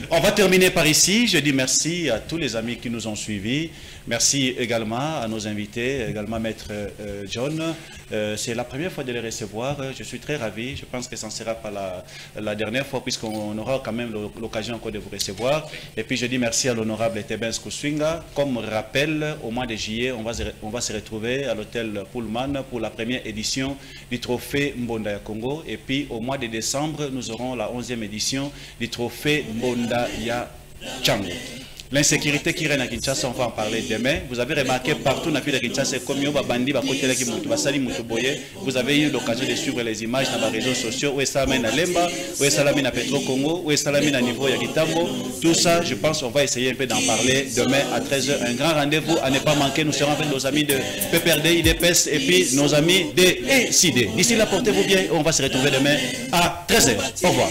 On va terminer par ici. Je dis merci à tous les amis qui nous ont suivis. Merci également à nos invités, également Maître John. C'est la première fois de les recevoir. Je suis très ravi. Je pense que ça ne sera pas la dernière fois puisqu'on aura quand même l'occasion encore de vous recevoir. Et puis je dis merci à l'honorable Tebens Kuswinga. Comme rappel, au mois de juillet, on va se retrouver à l'hôtel Pullman pour la première édition du trophée Mbonda ya Congo. Et puis au mois de décembre, nous aurons la 11e édition du trophée Mbonda ya Changu. L'insécurité qui règne à Kinshasa, on va en parler demain. Vous avez remarqué partout dans la ville de Kinshasa, comme il y a bandi, vous avez eu l'occasion de suivre les images dans les réseaux sociaux, où est Salamé na Lemba, où est Salamé na Petro Congo, où est Salamé na niveau Yakitambo. Tout ça, je pense qu'on va essayer un peu d'en parler demain à 13h. Un grand rendez-vous à ne pas manquer. Nous serons avec nos amis de PPRD, IDPS et puis nos amis de ECD. D'ici là, portez-vous bien. On va se retrouver demain à 13h. Au revoir.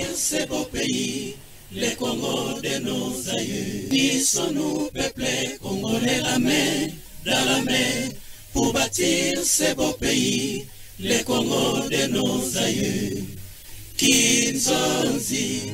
Les Congos de nos aïeux, ni sommes-nous peuplés congolais la main dans la main pour bâtir ces beaux pays. Les Congos de nos aïeux, Kinzonzi.